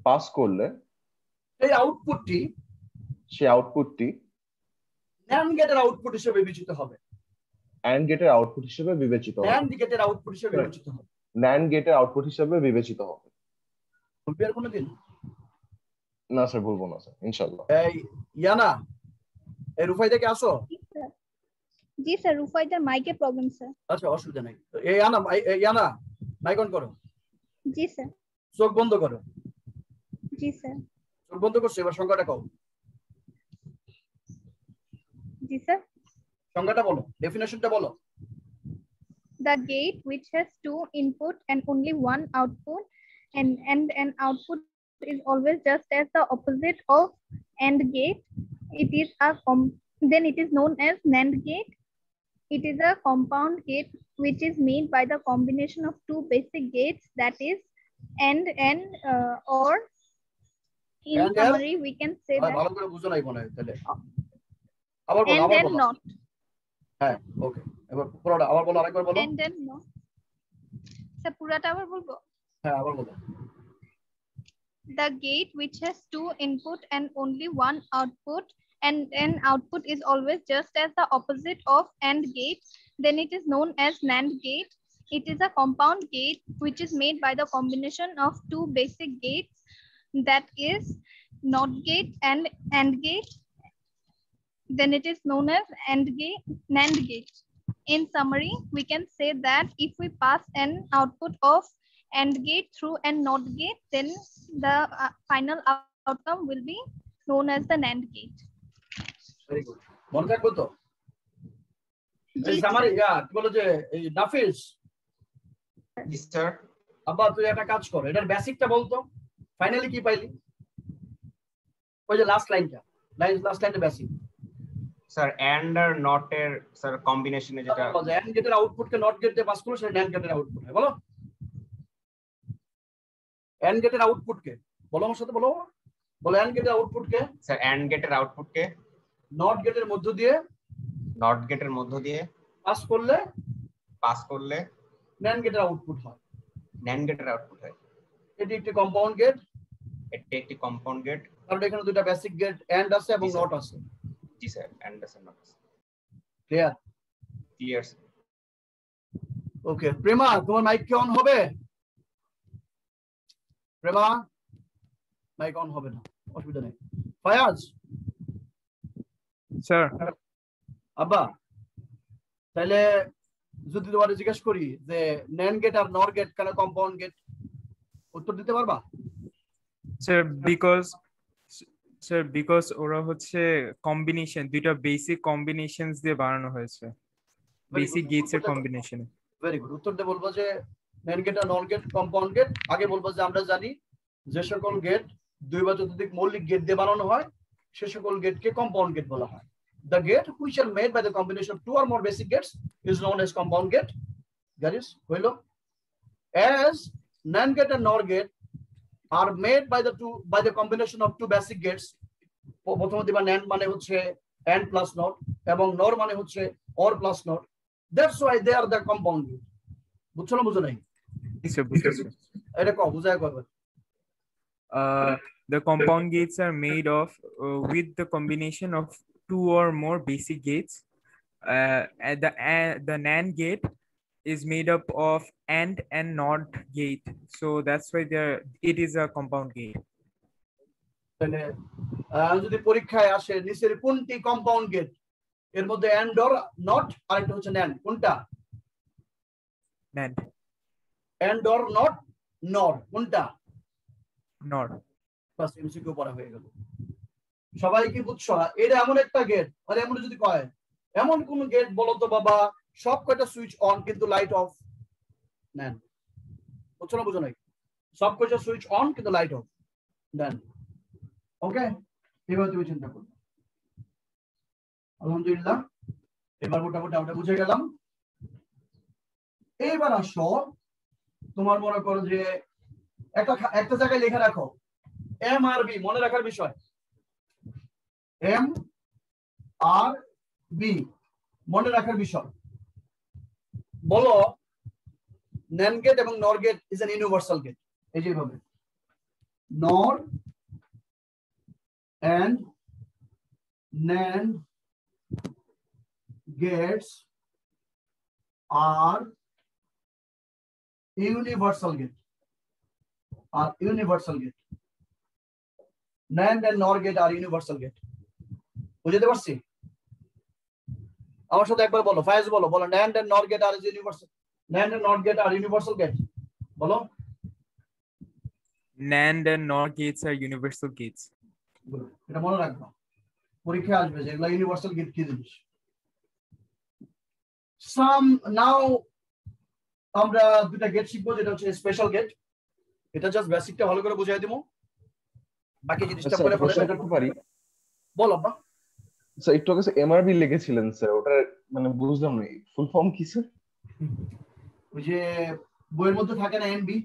পাস করলে সেই আউটপুটটি NAND গেটের আউটপুট হিসেবে বিবেচিত হবে। AND গেটের আউটপুট হিসেবে বিবেচিত হবে। NAND গেটের আউটপুট হিসেবে বিবেচিত হবে। ভুলবি আর কোনোদিন? না স্যার, ভুলবো না স্যার, ইনশাআল্লাহ। এই ইয়ানা, এই রুফাই থেকে আসো। জি স্যার, রুফাইদার মাইকে প্রবলেম স্যার। আচ্ছা, অসুবিধা নাই। এই ইয়ানা মাইক অন করো। জি স্যার। চোখ বন্ধ করো। জি স্যার। চোখ বন্ধ করছো, এবার সংখ্যাটা কও। জি স্যার। সংজ্ঞাটা বলো, ডেফিনেশনটা বলো। The gate which has two input and only one output, and an output is always just as the opposite of AND gate. It is then it is known as NAND gate. It is a compound gate which is made by the combination of two basic gates, that is AND or in summary we can say that ভালো করে বুঝো নাই মনে হয় তাহলে। আবার বলো, AND and NOT. হ্যাঁ, ওকে। এবার পুরোটা আবার বলো, আরেকবার বলো। AND and NOT. স্যার পুরোটা আবার বলবো? হ্যাঁ, আবার বলো। The gate which has two input and only one output, and an output is always just as the opposite of AND gate, then it is known as NAND gate. It is a compound gate which is made by the combination of two basic gates, that is NOT gate and AND gate. Then it is known as NAND gate. In summary, we can say that if we pass an output of AND gate through an NOT gate, then the final outcome will be known as the NAND gate. Very good. মনে থাকবো তো? এই summary কি বলো যে এই নাফিস? জি sir. আব্বা তুই একটা কাজ কর, এটার বেসিকটা বলতো। ফাইনালি কি পাইলি? ওই যে লাস্ট লাইনটা বেসিক। স্যার AND আর NOT এর স্যার কম্বিনেশনে যেটা AND গেটের আউটপুটকে NOT গেট দিয়ে পাস করলে সেটা NAND গেটের আউটপুট হয়। বলো AND গেটের আউটপুটকে, বলো আমার সাথে, বলো AND গেটের আউটপুটকে স্যার AND গেটের আউটপুটকে NOT গেটের মধ্য দিয়ে পাস করলে NAND গেটের আউটপুট হয়। এটি একটি কম্পাউন্ড গেট। কারণ এখানে দুটো বেসিক গেট AND আছে এবং NOT আছে। জি স্যার, AND আছে NOT আছে। ক্লিয়ার? ক্লিয়ার। ওকে, প্রেমা তোমার মাইক কি অন হবে? প্রেমা মাইক অন হবে না, অসুবিধা নেই। ফায়াজ স্যার। আব্বা তাহলে যদি তোমার জিজ্ঞেস করি যে NAND গেট আর NOR গেট কেন কম্পাউন্ড গেট, উত্তর দিতে পারবা? স্যার বিকজ ওরা হচ্ছে কম্বিনেশন, দুইটা বেসিক কম্বিনেশনস দিয়ে বানানো হয়েছে, বেসিক গেটস এর কম্বিনেশন। Very good. উত্তর দিয়ে বলবো যে NAND গেট আর NOR গেট কম্পাউন্ড গেট। আগে বলবো যে আমরা জানি যে সকল গেট দুই বা ততোধিক মৌলিক গেট দিয়ে বানানো হয় সে সকল গেটকে কম্পাউন্ড গেট বলা হয়। The gate which are made by the combination of two or more basic gates is known as compound gate. That is, as NAND gate and NOR gate are made by the combination of two basic gates. প্রথমত বা NAND মানে হচ্ছে AND plus NOT এবং NOR মানে হচ্ছে OR plus NOT. That's why they are the compound gate. বুঝছো না বুঝো নাই? এটা কও বুঝায় কও। The compound gates are made of with the combination of two or more basic gates. The NAND gate is made up of AND and NOT gate, so that's why it is a compound gate. যদি পরীক্ষায় আসে নিচের কোনটি compound gate, এর মধ্যে AND or NOT আর একটা হচ্ছে NAND, কোনটা? NAND. AND or NOT, NOR কোনটা? NOR. বাস এমসিকিউ পড়া হয়ে গেল। সবাই কি বুঝছো? এটা এমন একটা গেট, মানে এমন যদি কয় এমন কোন গেট বলো তো বাবা সব কয়টা সুইচ অন কিন্তু লাইট অফ, নেন। বুঝছো না বুঝো নাই? সব কয়টা সুইচ অন কিন্তু লাইট অফ, দেন। ওকে, এবার তুমি চিন্তা করো। আলহামদুলিল্লাহ, এবার মোটামুটি আমরা বুঝে গেলাম। এইবার আসো, তোমার মনে করো যে একটা জায়গায় লেখা রাখো MRB, মনে রাখার বিষয় MRB মনে রাখার বিষয়। বলো NAND গেট এবং NOR gate is an universal gate. এই যেভাবে NOR and NAND gates are universal gate. NAND and NOR gate are universal gate. বুঝতে পারছি? আমার সাথে একবার বলো, ফায়েজ বলো NAND and NOR gate are universal. NAND and NOR gate are universal gate. বলো NAND and NOR gates are universal gates. এটা মনে রাখবা, পরীক্ষায় আসবে যে এগুলা ইউনিভার্সাল গেট কি জিনিস। নাও আমরা দুটো গেট শিখবো, যেটা হচ্ছে স্পেশাল গেট। এটা জাস্ট বেসিকটা ভালো করে বুঝাই দেবো, বাকি জিনিসটা পরে করতে পারি। বল আব্বা। স্যার একটু আগে এমআরবি লিখেছিলেন স্যার, ওটা মানে বুঝলাম না ফুল ফর্ম কি স্যার? ওই যে বইয়ের মধ্যে থাকে না এনবি,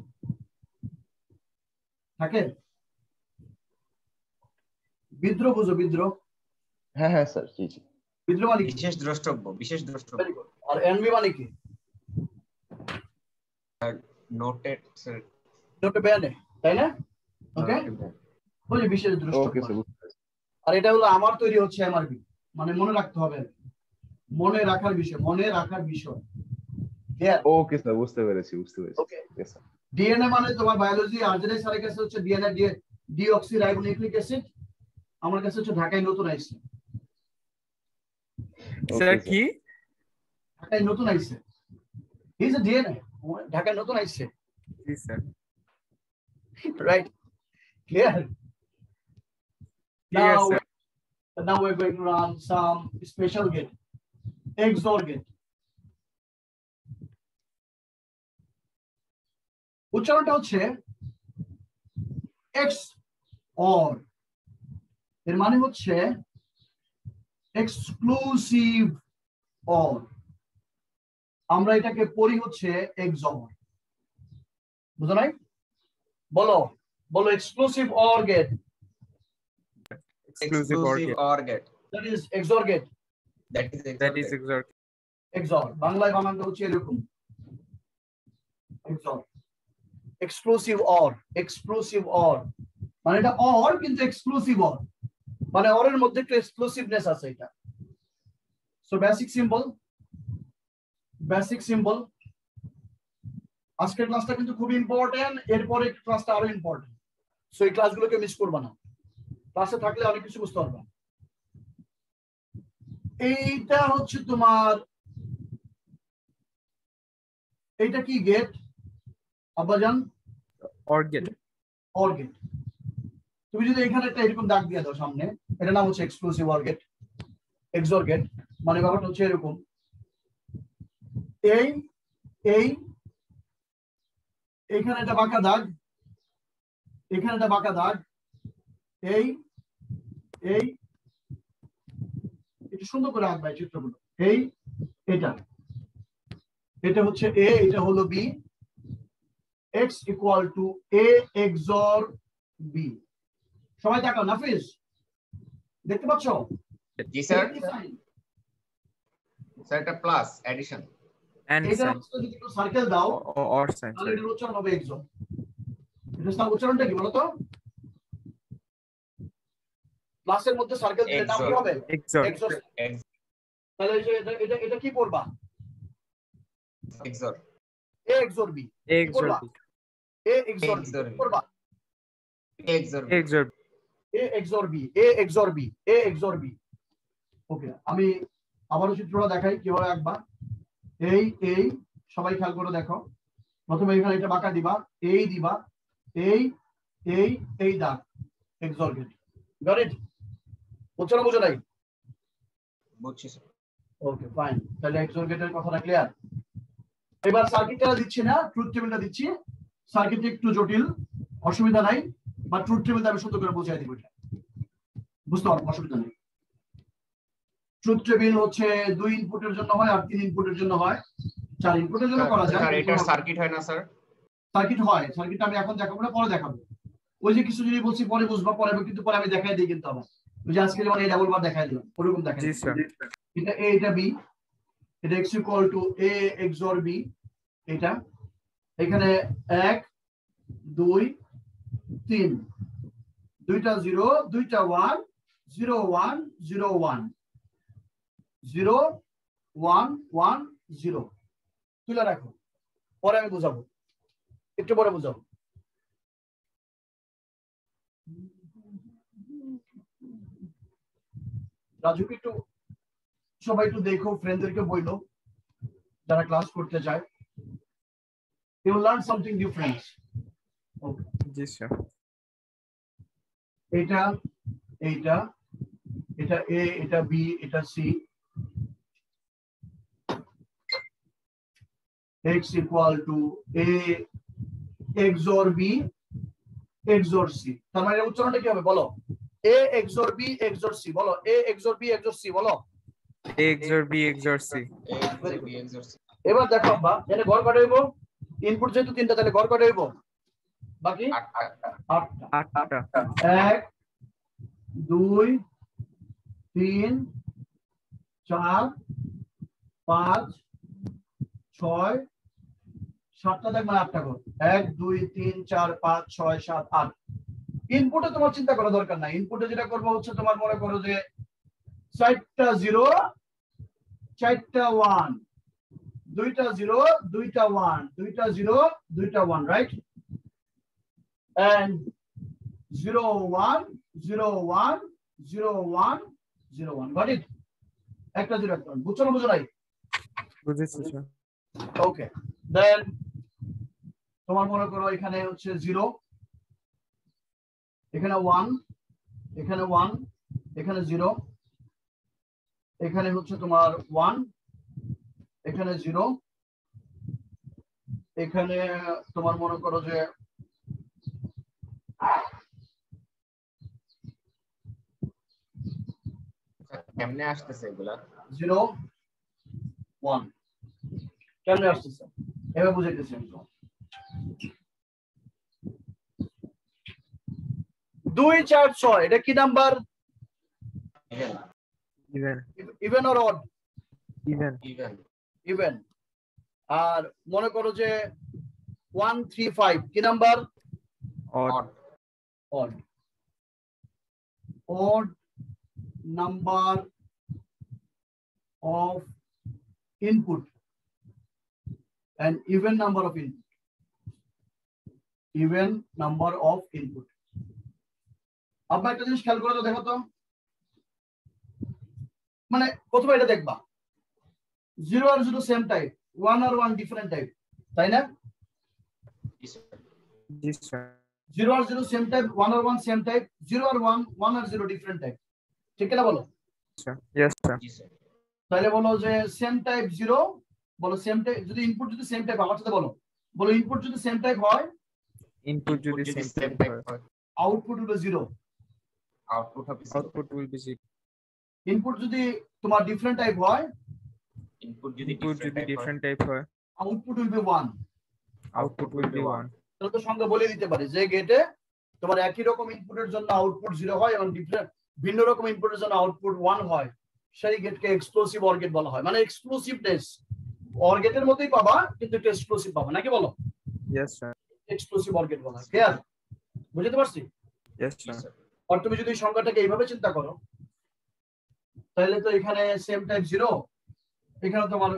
থাকে বিদ্রোহ, বুঝো বিদ্রোহ? হ্যাঁ হ্যাঁ স্যার, জি জি। বিদ্রোহ মানে বিশেষ দ্রষ্টব্য, বিশেষ দ্রষ্টব্য। আর এনবি মানে কি? নোটেড স্যার, নোটে বেয়ানে, তাই না? ওকে, বুঝি বিশেষ দ্রষ্টব্য। আর এটা হলো আমার তৈরি হচ্ছে এমআরবি, মানে মনে রাখতে হবে, মনে রাখার বিষয়, মনে রাখার বিষয়। ওকে স্যার, বুঝতে পেরেছি। ওকে, ডিএনএ মানে তোমার বায়োলজি, আরজেনাই স্যারের কাছে হচ্ছে ডিএনএ ডিঅক্সিরাইবোনিউক্লিক অ্যাসিড, আমার কাছে হচ্ছে ঢাকায় নতুন আইছে। স্যার কি? ঢাকায় নতুন আইছে, এই যে ডিএনএ ঢাকায় নতুন আইছে। জি sir. Right, clear? Yes, sir. Now we're going to run some special gate, XOR gate. উচ্চারণটা হচ্ছে XOR, এর মানে হচ্ছে এক্সক্লুসিভ OR। আমরা এটাকে পড়ি হচ্ছে XOR, বুঝো নাই? বলো exclusive OR gate। Exclusive OR gate, that is XOR gate, that is XOR বাংলায় বানানটা হচ্ছে এরকম, XOR এক্সক্লুসিভ OR মানে এটা OR কিন্তু এক্সক্লুসিভ OR, মানে OR এর মধ্যে একটু এক্সক্লুসিভনেস আছে এটা। So basic symbol. আজকের ক্লাসটা কিন্তু খুব ইম্পর্টেন্ট, এরপরে ক্লাসটা আরো ইম্পর্টেন্ট। সো এই ক্লাসগুলোকে মিস করবা না, ক্লাসে থাকলে অনেক কিছু বুঝতে পারবা। এইটা হচ্ছে তোমার, এইটা কি গেট আব্বাজান? OR gate। তুমি যদি এখানে একটা এরকম দাগ দিয়ে দাও সামনে, এটা নাম হচ্ছে exclusive OR gate, XOR gate. মানে ব্যাপারটা হচ্ছে এরকম, এইখানে একটা বাঁকা দাগ, এখানে একটা বাঁকা দাগ, এই এই একটু সুন্দর করে আঁকবে চিত্রগুলো। এই এটা হচ্ছে এ, এটা হলো b, x equal to a XOR b। সবাই দেখো, নাফিস দেখতে পাচ্ছ? জি স্যার। স্যার এটা প্লাস এডিশন and এটা sign যদি একটু সার্কেল দাও or sign, তাহলে এর উচ্চারণ হবে XOR। এটা উচ্চারণটা কি বলো তো? প্লাসের মধ্যে সার্কেল দিলে নাম কি হবে? XOR, XOR। তাহলে এই যে এটা কি পড়বা? XOR a XOR b। XOR B, a XOR b পড়বা। XOR XOR a XOR b, a XOR b, a XOR b। ওকে, আমি আবারও চিত্রটা দেখাই কিভাবে আঁকবা। এই সবাই খেয়াল করে দেখো। প্রথমে এখানে এটা বাঁকা দিবা, এই দিবা, এই দাগ XOR গেট। Goat it? বুঝছো না বুঝো নাই? বুঝছি স্যার। ওকে ফাইন, তাহলে XOR গেটের কথাটা ক্লিয়ার। এবার সার্কিটটা দিচ্ছি না, ট্রুথ টেবিলটা দিচ্ছি। সার্কিটটা একটু জটিল, অসুবিধা নাই, বা ট্রুথ টেবিলটা আমি সুন্দর করে বুঝিয়ে দিব, এটা বুঝতে পারবো, অসুবিধা নেই। ট্রুথ টেবিল হচ্ছে 2 ইনপুটের জন্য হয় আর 3 ইনপুটের জন্য হয়, 4 ইনপুটের জন্য করা যায়। স্যার এটা সার্কিট হয় না স্যার? সার্কিট হয়, সার্কিটটা আমি এখন দেখাবো না, পরে দেখাবো। ওই যে কিছু যদি বলছি পরে বুঝবা, পরে কিন্তু পরে আমি দেখাই দিই কিন্তু আমার ওই যে আজকে যেমন এই ডাবল বার দেখাই দিলাম ওরকম দেখাই। জি স্যার। এটা a, এটা b, এটা x equal to a XOR b। এটা এখানে 1 2 3, দুইটা 0, দুইটা 1, 0 1 0 1 0 1 1 0 তুলে রাখো, পরে আমি বুঝাবো, একটু পরে বুঝাবো। রাজুকে একটু সবাই একটু দেখো, ফ্রেন্ডদেরকে বইলো যারা ক্লাস করতে চায়, you will learn something new friends. Okay, G sir. এটা a, এটা b, এটা c। x equal to a XOR b XOR c। তার মানে উচ্চারণটা কি হবে বলো? a XOR b XOR c বলো, a XOR b XOR c বলো। XOR B XOR C। এবার দেখো আব্বা, এখানে ঘর কাটা হইব, ইনপুট যেহেতু 3টা তাহলে ঘর কাটা হইব বাকি 8টা। 1 2 3 4 5 6 7টা দেখ, মানে 8টা ঘর। 1 2 3 4 5 6 7 8। ইনপুটে তোমার চিন্তা করা দরকার নাই, ইনপুটে যেটা করবো হচ্ছে তোমার মনে করো যে 4টা 0 4টা 1, 2টা 0 2টা 1, 2টা 0 2টা 1, রাইট? and 0 1 0 1 0 1 0 1, got it? একটা 0 একটা 1, বুঝছো না বুঝো নাই? বুঝেছি স্যার। ওকে, দেন তোমার মনে করো এখানে হচ্ছে 0, এখানে 1, এখানে 1, এখানে 0, এখানে হচ্ছে তোমার 1, এখানে 0, এখানে তোমার মনে করো যে কেমনে আসতেছে এগুলা? 0 1 কেমনে আসতেছে এভাবে বুঝাইতেছি আমি। 2 4 6 এটা কি number? Even. Even or odd? Even. Even. আর মনে করো যে 1 3 5 কি number? Odd. odd number of input and even number of input. আপনার একটা জিনিস খেয়াল করে তো দেখো তো, মানে প্রথমে এটা দেখবা 0 আর 0 সেম টাইপ, 1 আর 1 ডিফারেন্ট টাইপ, তাই না? জি স্যার। 0 আর 0 সেম টাইপ, 1 আর 1 সেম টাইপ, 0 আর 1 আর 0 ডিফারেন্ট টাইপ, ঠিক না বলো? Sir yes sir. তাহলে বলো যে সেম টাইপ 0, বলো সেম টাইপ যদি ইনপুট যদি সেম টাইপ, আমার সাথে বলো ইনপুট যদি সেম টাইপ হয়, ইনপুট যদি সেম টাইপ হয়, আউটপুট হলো 0। আউটপুট হবে output will be 0 ইনপুট যদি তোমার ডিফারেন্ট টাইপ হয়, ইনপুট যদি input যদি different type হয় output will B 1। output will be 1 তাহলে তো সঙ্গে বলে দিতে পারি যে গেটে তোমার একই রকম ইনপুটের জন্য আউটপুট 0 হয় এবং ভিন্ন রকম ইনপুটের জন্য আউটপুট 1 হয়, সেই গেটকে এক্সক্লুসিভ অর গেট বলা হয়। মানে এক্সক্লুসিভনেস অর গেটের মতোই পাবা কিন্তু একটু এক্সক্লুসিভ পাবা, নাকি বলো? yes sir exclusive or gate বলা হয়। ক্লিয়ার? বুঝতে পারছি? yes sir আর তুমি যদি সংখ্যাটাকে এইভাবে চিন্তা করো তাহলে তো এখানে সেম টাইপ 0, এখানে তোমার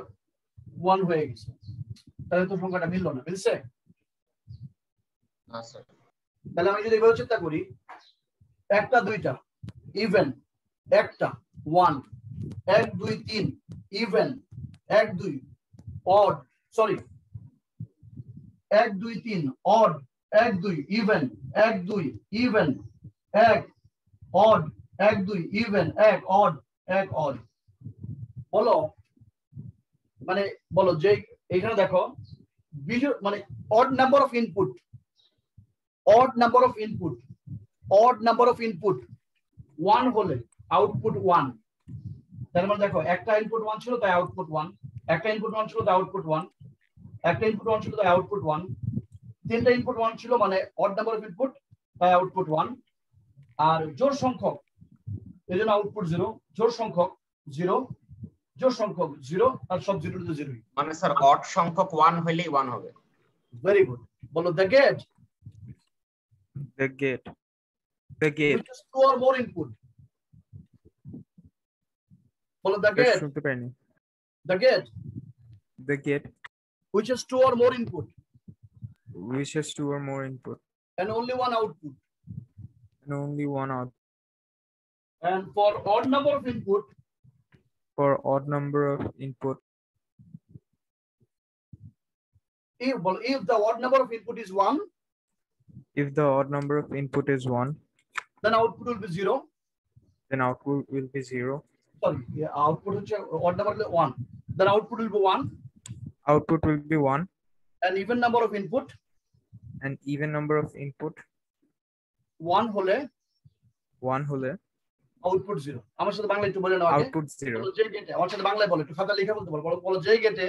1 হয়ে গেছে, তাহলে তো সংখ্যাটা মিললো না। মিলছে? না স্যার। তাহলে আমি যদি এইভাবে চিন্তা করি, একটা দুইটা ইভেন, একটা 1, 1 2 3 even, 1 2 odd, sorry 1 2 3 odd, 1 2 even, 1 2 even, 1 odd, 1 2 even, 1 odd, 1 odd. বলো মানে বলো যে এখানে দেখো মানে odd number of input, odd number of input 1 হলে আউটপুট 1। তার মানে দেখো একটা ইনপুট 1 ছিল তাই আউটপুট 1, একটা ইনপুট 1 ছিল তাই আউটপুট 1, একটা ইনপুট 1 ছিল তাই আউটপুট 1, তিনটা ইনপুট 1 ছিল মানে odd number of input তাই আউটপুট 1। আর জোড় সংখ্যক এজন্য আউটপুট 0, জোড় সংখ্যক 0, জোড় সংখ্যক 0, আর সব 0 টু 0। মানে স্যার অড সংখ্যক 1 হলেই 1 হবে। Very good. বলো the gate the gate which is 2 or more input. Follow the gate. শুনতে পাইনি The gate the gate which is 2 or more input which has 2 or more input and only one output. and only one output. And for odd number of input, For odd number of input, if the odd number of input is 1, if the odd number of input is 1, then output will be 0. then output will be 0. Sorry, yeah, output odd number will be 1. Then output will be 1. Output will be 1. And even number of input, An even number of input 1 হলে 1 হলে output 0. আমার সাথে বাংলা একটু বলে নাও আগে। output 0. যে গেটে আমার সাথে বাংলায় বলো, একটু খাতা লিখে বলতে পারো। বলো যে গেটে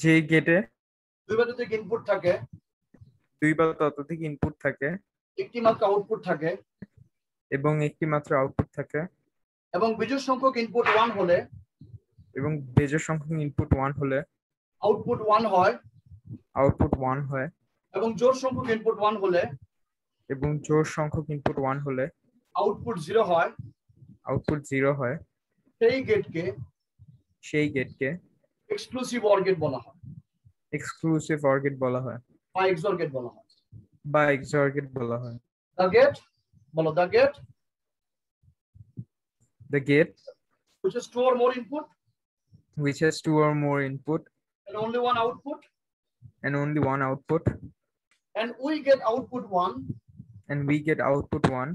যে গেটে দুইবার যদি ইনপুট থাকে, দুই বা ততোধিক ইনপুট থাকে একটি মাত্র আউটপুট থাকে এবং একটি মাত্র আউটপুট থাকে এবং বিজোড় সংখ্যক ইনপুট 1 হলে এবং বেজোড় সংখ্যক ইনপুট 1 হলে আউটপুট 1 হয় আউটপুট 1 হয় এবং জোড় সংখ্যক ইনপুট 1 হলে এবং জোড় সংখ্যক ইনপুট 1 হলে আউটপুট 0 হয়। আউটপুট 0 হয়। সেই গেটকে এক্সক্লুসিভ অর গেট বলা হয়, এক্সক্লুসিভ অর গেট বলা হয় বা এক্সঅর গেট বলা হয়। বা এক্সঅর গেট বলা হয়। দ্য গেট, বলো the gate The gate which is 2 or more input which has 2 or more input and only one output, and only one output, and we get output 1 and we get output 1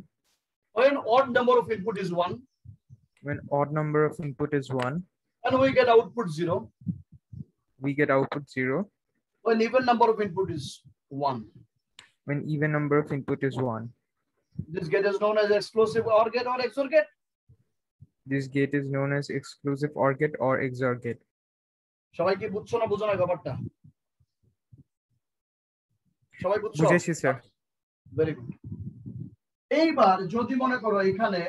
when odd number of input is 1, when odd number of input is 1, and we get output 0 we get output 0 when even number of input is 1. when even number of input is 1. This gate is known as exclusive OR gate or XOR gate. This gate is known as exclusive OR gate or XOR gate. সবাই কি বুঝছো না বুঝো না ব্যাপারটা? সবাই বুঝছো? বুঝেছি স্যার। Very good. এইবার যদি মনে করো এখানে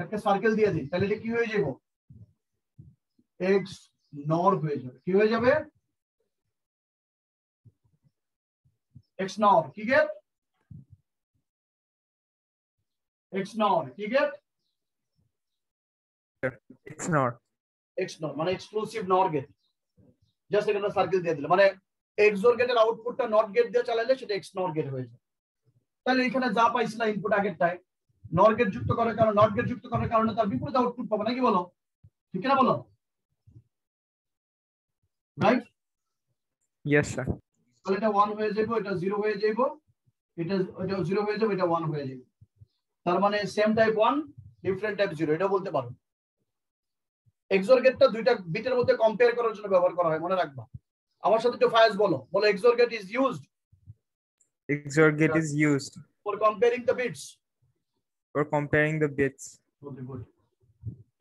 একটা সার্কেল দিয়ে দিই, তাহলে এটা কি হয়ে যাবে? x নর হয়ে যাবে। কি হয়ে যাবে? x নর। কি গেট? x নর। কি গেট? x নর মানে এক্সক্লুসিভ নর গেট। জাস্ট এখানে সার্কেল দিয়ে দিলে মানে XOR গেটের আউটপুটটা নট গেট দিয়ে চালালে সেটা x নর গেট হয়ে যায়। তাহলে এখানে যা পাইছিলা ইনপুট আগেরটাই নর গেট যুক্ত করার কারণে, নট গেট যুক্ত করার কারণে তার বিপরীত আউটপুট পাবে, নাকি বলো? ঠিক না বলো? রাইট? Yes sir. তাহলে এটা 1 হয়ে যাবে, এটা 0 হয়ে যাবে, এটা 0 হয়ে যাবে, এটা 1 হয়ে যাবে। তার মানে সেম টাইপ 1 ডিফারেন্ট টাইপ 0 এটা বলতে পারো। XOR গেটটা দুইটা বিটের মধ্যে কম্পেয়ার করার জন্য ব্যবহার করা হয়, মনে রাখবা। আমার সাথে একটু ফায়াজ বলো। বলো XOR gate is used XOR gate is used for comparing the bits. for comparing the bits. Okay, good.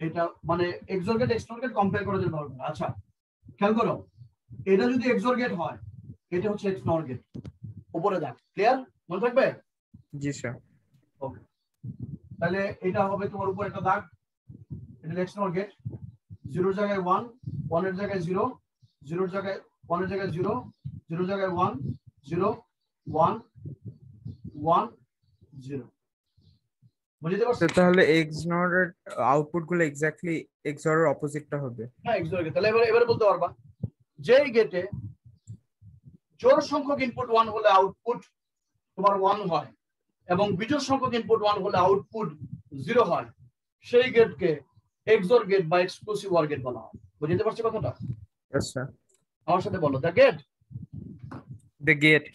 এটা মানে XOR gate XNOR gate compare করার জন্য ব্যবহার করা। আচ্ছা খেয়াল করো, এটা যদি XOR gate হয়, এটা হচ্ছে XNOR gate। উপরে দেখ, ক্লিয়ার? মনে থাকবে? জি স্যার। ওকে, তাহলে এটা হবে তোমার উপরে একটা দাগ, এটা XNOR gate। 0 এর জায়গায় 1, 1 এর জায়গায় 0, 0 এর জায়গায় 1 এর জায়গায় 0, 0 এর জায়গায় 1, 0, 1, 1, 0। বুঝতে পারছো? তাহলে XNOR এর আউটপুট গুলো এক্স্যাক্টলি XOR এর অপোজিটটা হবে। হ্যাঁ, XOR gate। তাহলে এবারে বলতে পারবা যে এই গেটে জোড় সংখ্যক ইনপুট 1 হলে আউটপুট তোমার 1 হয় এবং বিজোড় সংখ্যক ইনপুট 1 হলে আউটপুট 0 হয়, সেই গেটকে XOR গেট বা এক্সক্লুসিভ OR গেট বলা হয়। বুঝতে পারছো কথাটা? Yes sir. আমার সাথে বলো, the gate The gate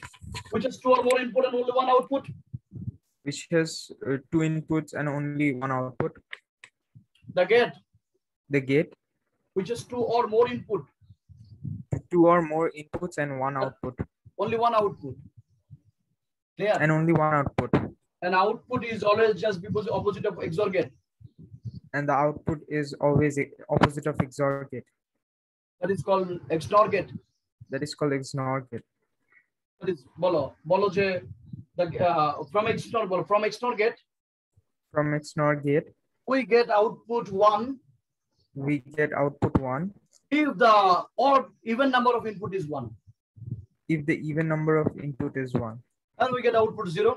which has 2 or more input and only one output. which has 2 inputs and only 1 output. The gate The gate which has 2 or more input, 2 or more inputs and 1 output. only one output. Clear? And only 1 output. An output is always just because opposite of XOR gate. And the output is always opposite of XOR gate. That is called XNOR gate. That is called XNOR gate. That is bolo je the from XNOR gate From XNOR gate, we get output 1 we get output 1 if the odd even number of input is 1, if the even number of input is 1. and we get output 0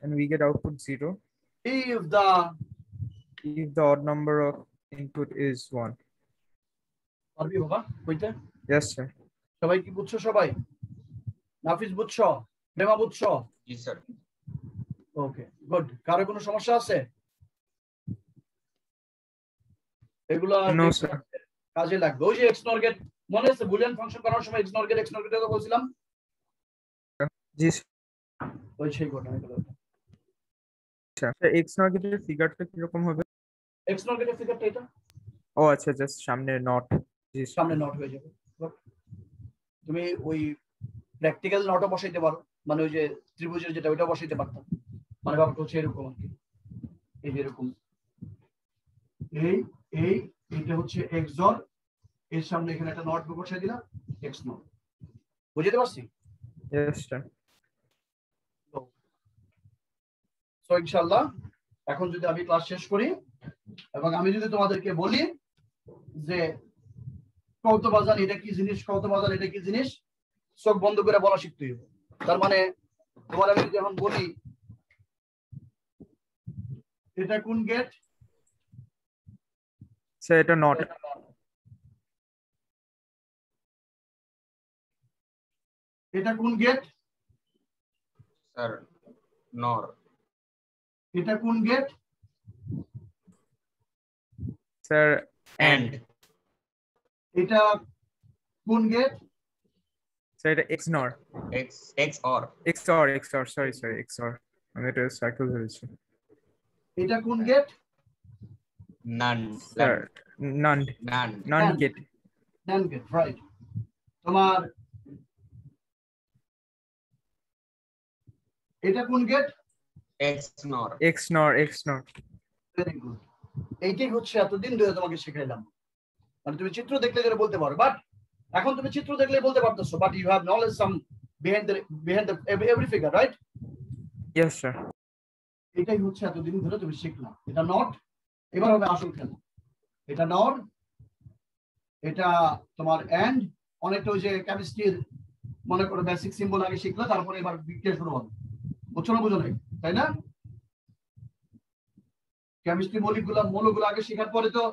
And we get output 0 if the odd number of input is 1. পারবি বাবা কইতে? Yes sir. সবাই কি বুঝছো? সবাই নাফিস বুঝছো? প্রেমা বুঝছো? জি sir. ওকে, good. কারো কোনো সমস্যা আছে? এগুলা No sir. কাজে লাগবে। ওই যে XNOR গেট মনে আছে, বুলিয়ান ফাংশন করার সময় XNOR গেট কথা বলছিলাম। জি sir. ওই সেই ঘটনা এগুলো। আচ্ছা, XNOR গেটের ফিগারটা কি রকম হবে? XNOR গেটের ফিগারটা এটা। ও আচ্ছা, জাস্ট সামনে নট। জি সামনে নট হয়ে যাবে। তুমি ওই প্র্যাকটিক্যাল নটও বসাইতে পারো, মানে ওই যে ত্রিভুজের যেটা ওইটা বসাইতে পারতাম। মানে ব্যাপারটা হচ্ছে এরকম আর কি, এই যে এরকম, এইটা হচ্ছে XOR, এর সামনে এখানে একটা নট বসাই দিলাম, XNOR। বুঝতে পারছি? Yes sir. সো ইনশাআল্লাহ এখন যদি আমি ক্লাস শেষ করি এবং আমি যদি তোমাদেরকে বলি যে কৌতবাজান এটা কি জিনিস, কৌতবাজান এটা কি জিনিস, চোখ বন্ধ করে বলা শিখতে হবে। তার মানে তোমার আমি যখন বলি এটা কোন গেট, স্যার এটা নট। এটা কোন গেট স্যার? নর। এটা কোন গেট স্যার? এন্ড। এটা কোন গেট স্যার এটা XNOR। XOR। XOR sorry XOR, আমি এটা সার্কেল ধরেছি। এটা কোন গেট নান। স্যার নান গেট। নান গেট, রাইট। তোমার এটা কোন গেট XNOR। Very good. এইটাই হচ্ছে এতদিন ধরে তোমাকে শেখাইলাম, মানে তুমি চিত্র দেখলে যেটা বলতে পারো, বাট এখন তুমি চিত্র দেখলে বলতে পারতেছো, but you have knowledge some behind the every figure, right? Yes sir. এটাই হচ্ছে এতদিন ধরে তুমি শিখলাম। এটা নট, এবার হবে আসল খেলা। এটা নর, এটা তোমার এন্ড, অনেকটা ওই যে কেমিস্ট্রির মনে করো বেসিক সিম্বল আগে শিখলো, তারপরে এবার বিক্রিয়া শুরু হবে। বুঝছো না? বুঝো নাই, তাই না? কেমিস্ট্রি মৌলগুলো আগে শেখার পরে তো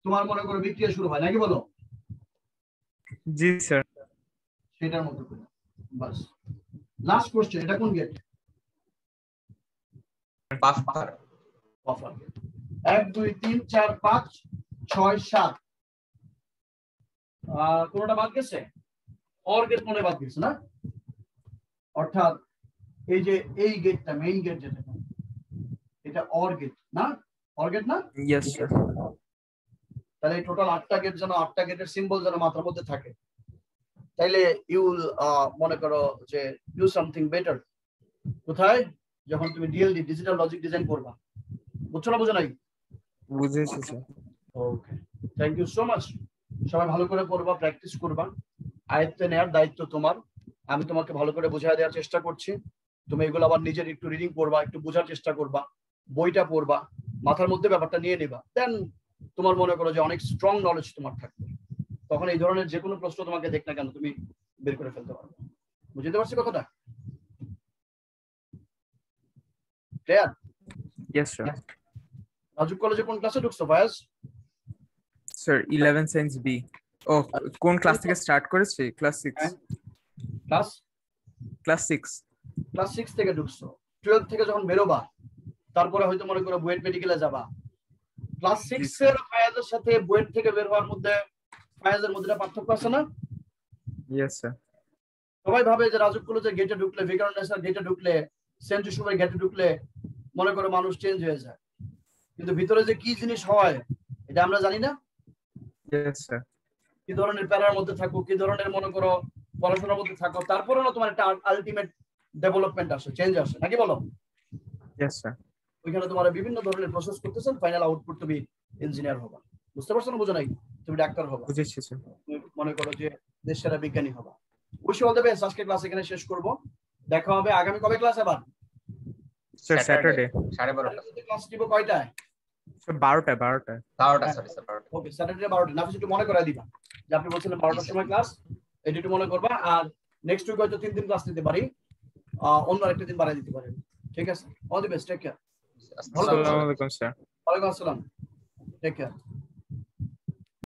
তোমার মনে করো বিক্রিয়া শুরু হয়, নাকি বলো? জি স্যার। সেটার মতো করে বাস। লাস্ট কোশ্চেন, এটা কোন গেট? বাফার। Buffer gate. 1 2 3 4 5 6 7 কোনটা বাদ গেছে? অর গেট মনে বাদ গেছে না? অর্থাৎ এই যে এই গেটটা মেইন গেট যেটা, এটা অর গেট না? অর গেট না? Yes sir. তাহলে টোটাল 8টা গেট, যেন 8টা গেটের সিম্বল যেন মাথার মধ্যে থাকে, তাইলে ইউ মনে করো যে ডু সামথিং বেটার, কোথায়? যখন তুমি ডিএলডি ডিজিটাল লজিক ডিজাইন করবা। বুঝছো না বুঝো নাই? বুঝেছি sir. Okay, thank you so much. সবাই ভালো করে পড়বা, প্র্যাকটিস করবা। আয়ত্তে নেওয়ার দায়িত্ব তোমার। আমি তোমাকে ভালো করে বোঝায় দেওয়ার চেষ্টা করছি। তুমি এগুলো আবার নিজের একটু রিডিং করবা, একটু বোঝার চেষ্টা করবা, বইটা পড়বা, মাথার মধ্যে ব্যাপারটা নিয়ে নিবা। দেন তোমার মনে করো যে অনেক স্ট্রং নলেজ তোমার থাকবে, তখন এই ধরনের যে কোনো প্রশ্ন তোমাকে দেখ না কেন তুমি বের করে ফেলতে পারবে। বুঝতে পারছি কথাটা? ক্লিয়ার? Yes sir. রাজুক কলেজে কোন ক্লাসে ঢুকছো ফায়াজ? Sir 11 science B. ও কোন ক্লাস থেকে স্টার্ট করেছে? ক্লাস 6। Class class 6। ক্লাস 6 থেকে ঢুকছো। 12 থেকে যখন বেরোবা তারপরে হয়তো মনে করো বুয়েট মেডিকেলে যাবা। ক্লাস 6 এর ফায়াজের সাথে বুয়েট থেকে বের হওয়ার মধ্যে ফায়াজের মধ্যে পার্থক্য আছে না? Yes sir. সবাই ভাবে যে রাজুক কলেজের গেটে ঢুকলে, ভিকারুন্নেসার গেটে ঢুকলে, সেন্ট জোসেফের গেটে ঢুকলে মনে করো মানুষ চেঞ্জ হয়ে যায়, কিন্তু ভিতরে যে কি জিনিস হয় এটা আমরা জানি না। Yes sir. কি ধরনের প্যারার মধ্যে থাকো, কি ধরনের মনে করো পড়াশোনার মধ্যে থাকো, তারপরে না তোমার একটা আলটিমেট ডেভেলপমেন্ট আসে, চেঞ্জ আসে, নাকি বলো? Yes sir. ওইখানে তোমার বিভিন্ন ধরনের প্রসেস করতেছেন, ফাইনাল আউটপুট তুমি ইঞ্জিনিয়ার হবা। বুঝতে পারছো না বুঝো নাই? তুমি ডাক্তার হবা, বুঝেছি স্যার। তুমি মনে করো যে দেশ সেরা বিজ্ঞানী হবা। Wish all the best. আজকে ক্লাস এখানে শেষ করব, দেখা হবে আগামী কবে ক্লাস আবার? স্যার স্যাটারডে 12:30 ক্লাস দিব কয়টায়? স্যার 12টা 12টা সরি স্যার 12টা। ওকে, স্যাটারডে 12টা। নাফিস একটু মনে করাই দিবা যে আপনি বলছিলেন 12টার সময় ক্লাস, এটা একটু মনে করবা। আর নেক্সট উইক হয়তো 3 দিন ক্লাস নিতে পারি, অন্য আরেকটা দিন বাড়াই দিতে পারেন। ঠিক আছে, all the best, take care. আসসালামু আলাইকুম স্যার। ওয়ালাইকুম আসসালাম, টেক কেয়ার।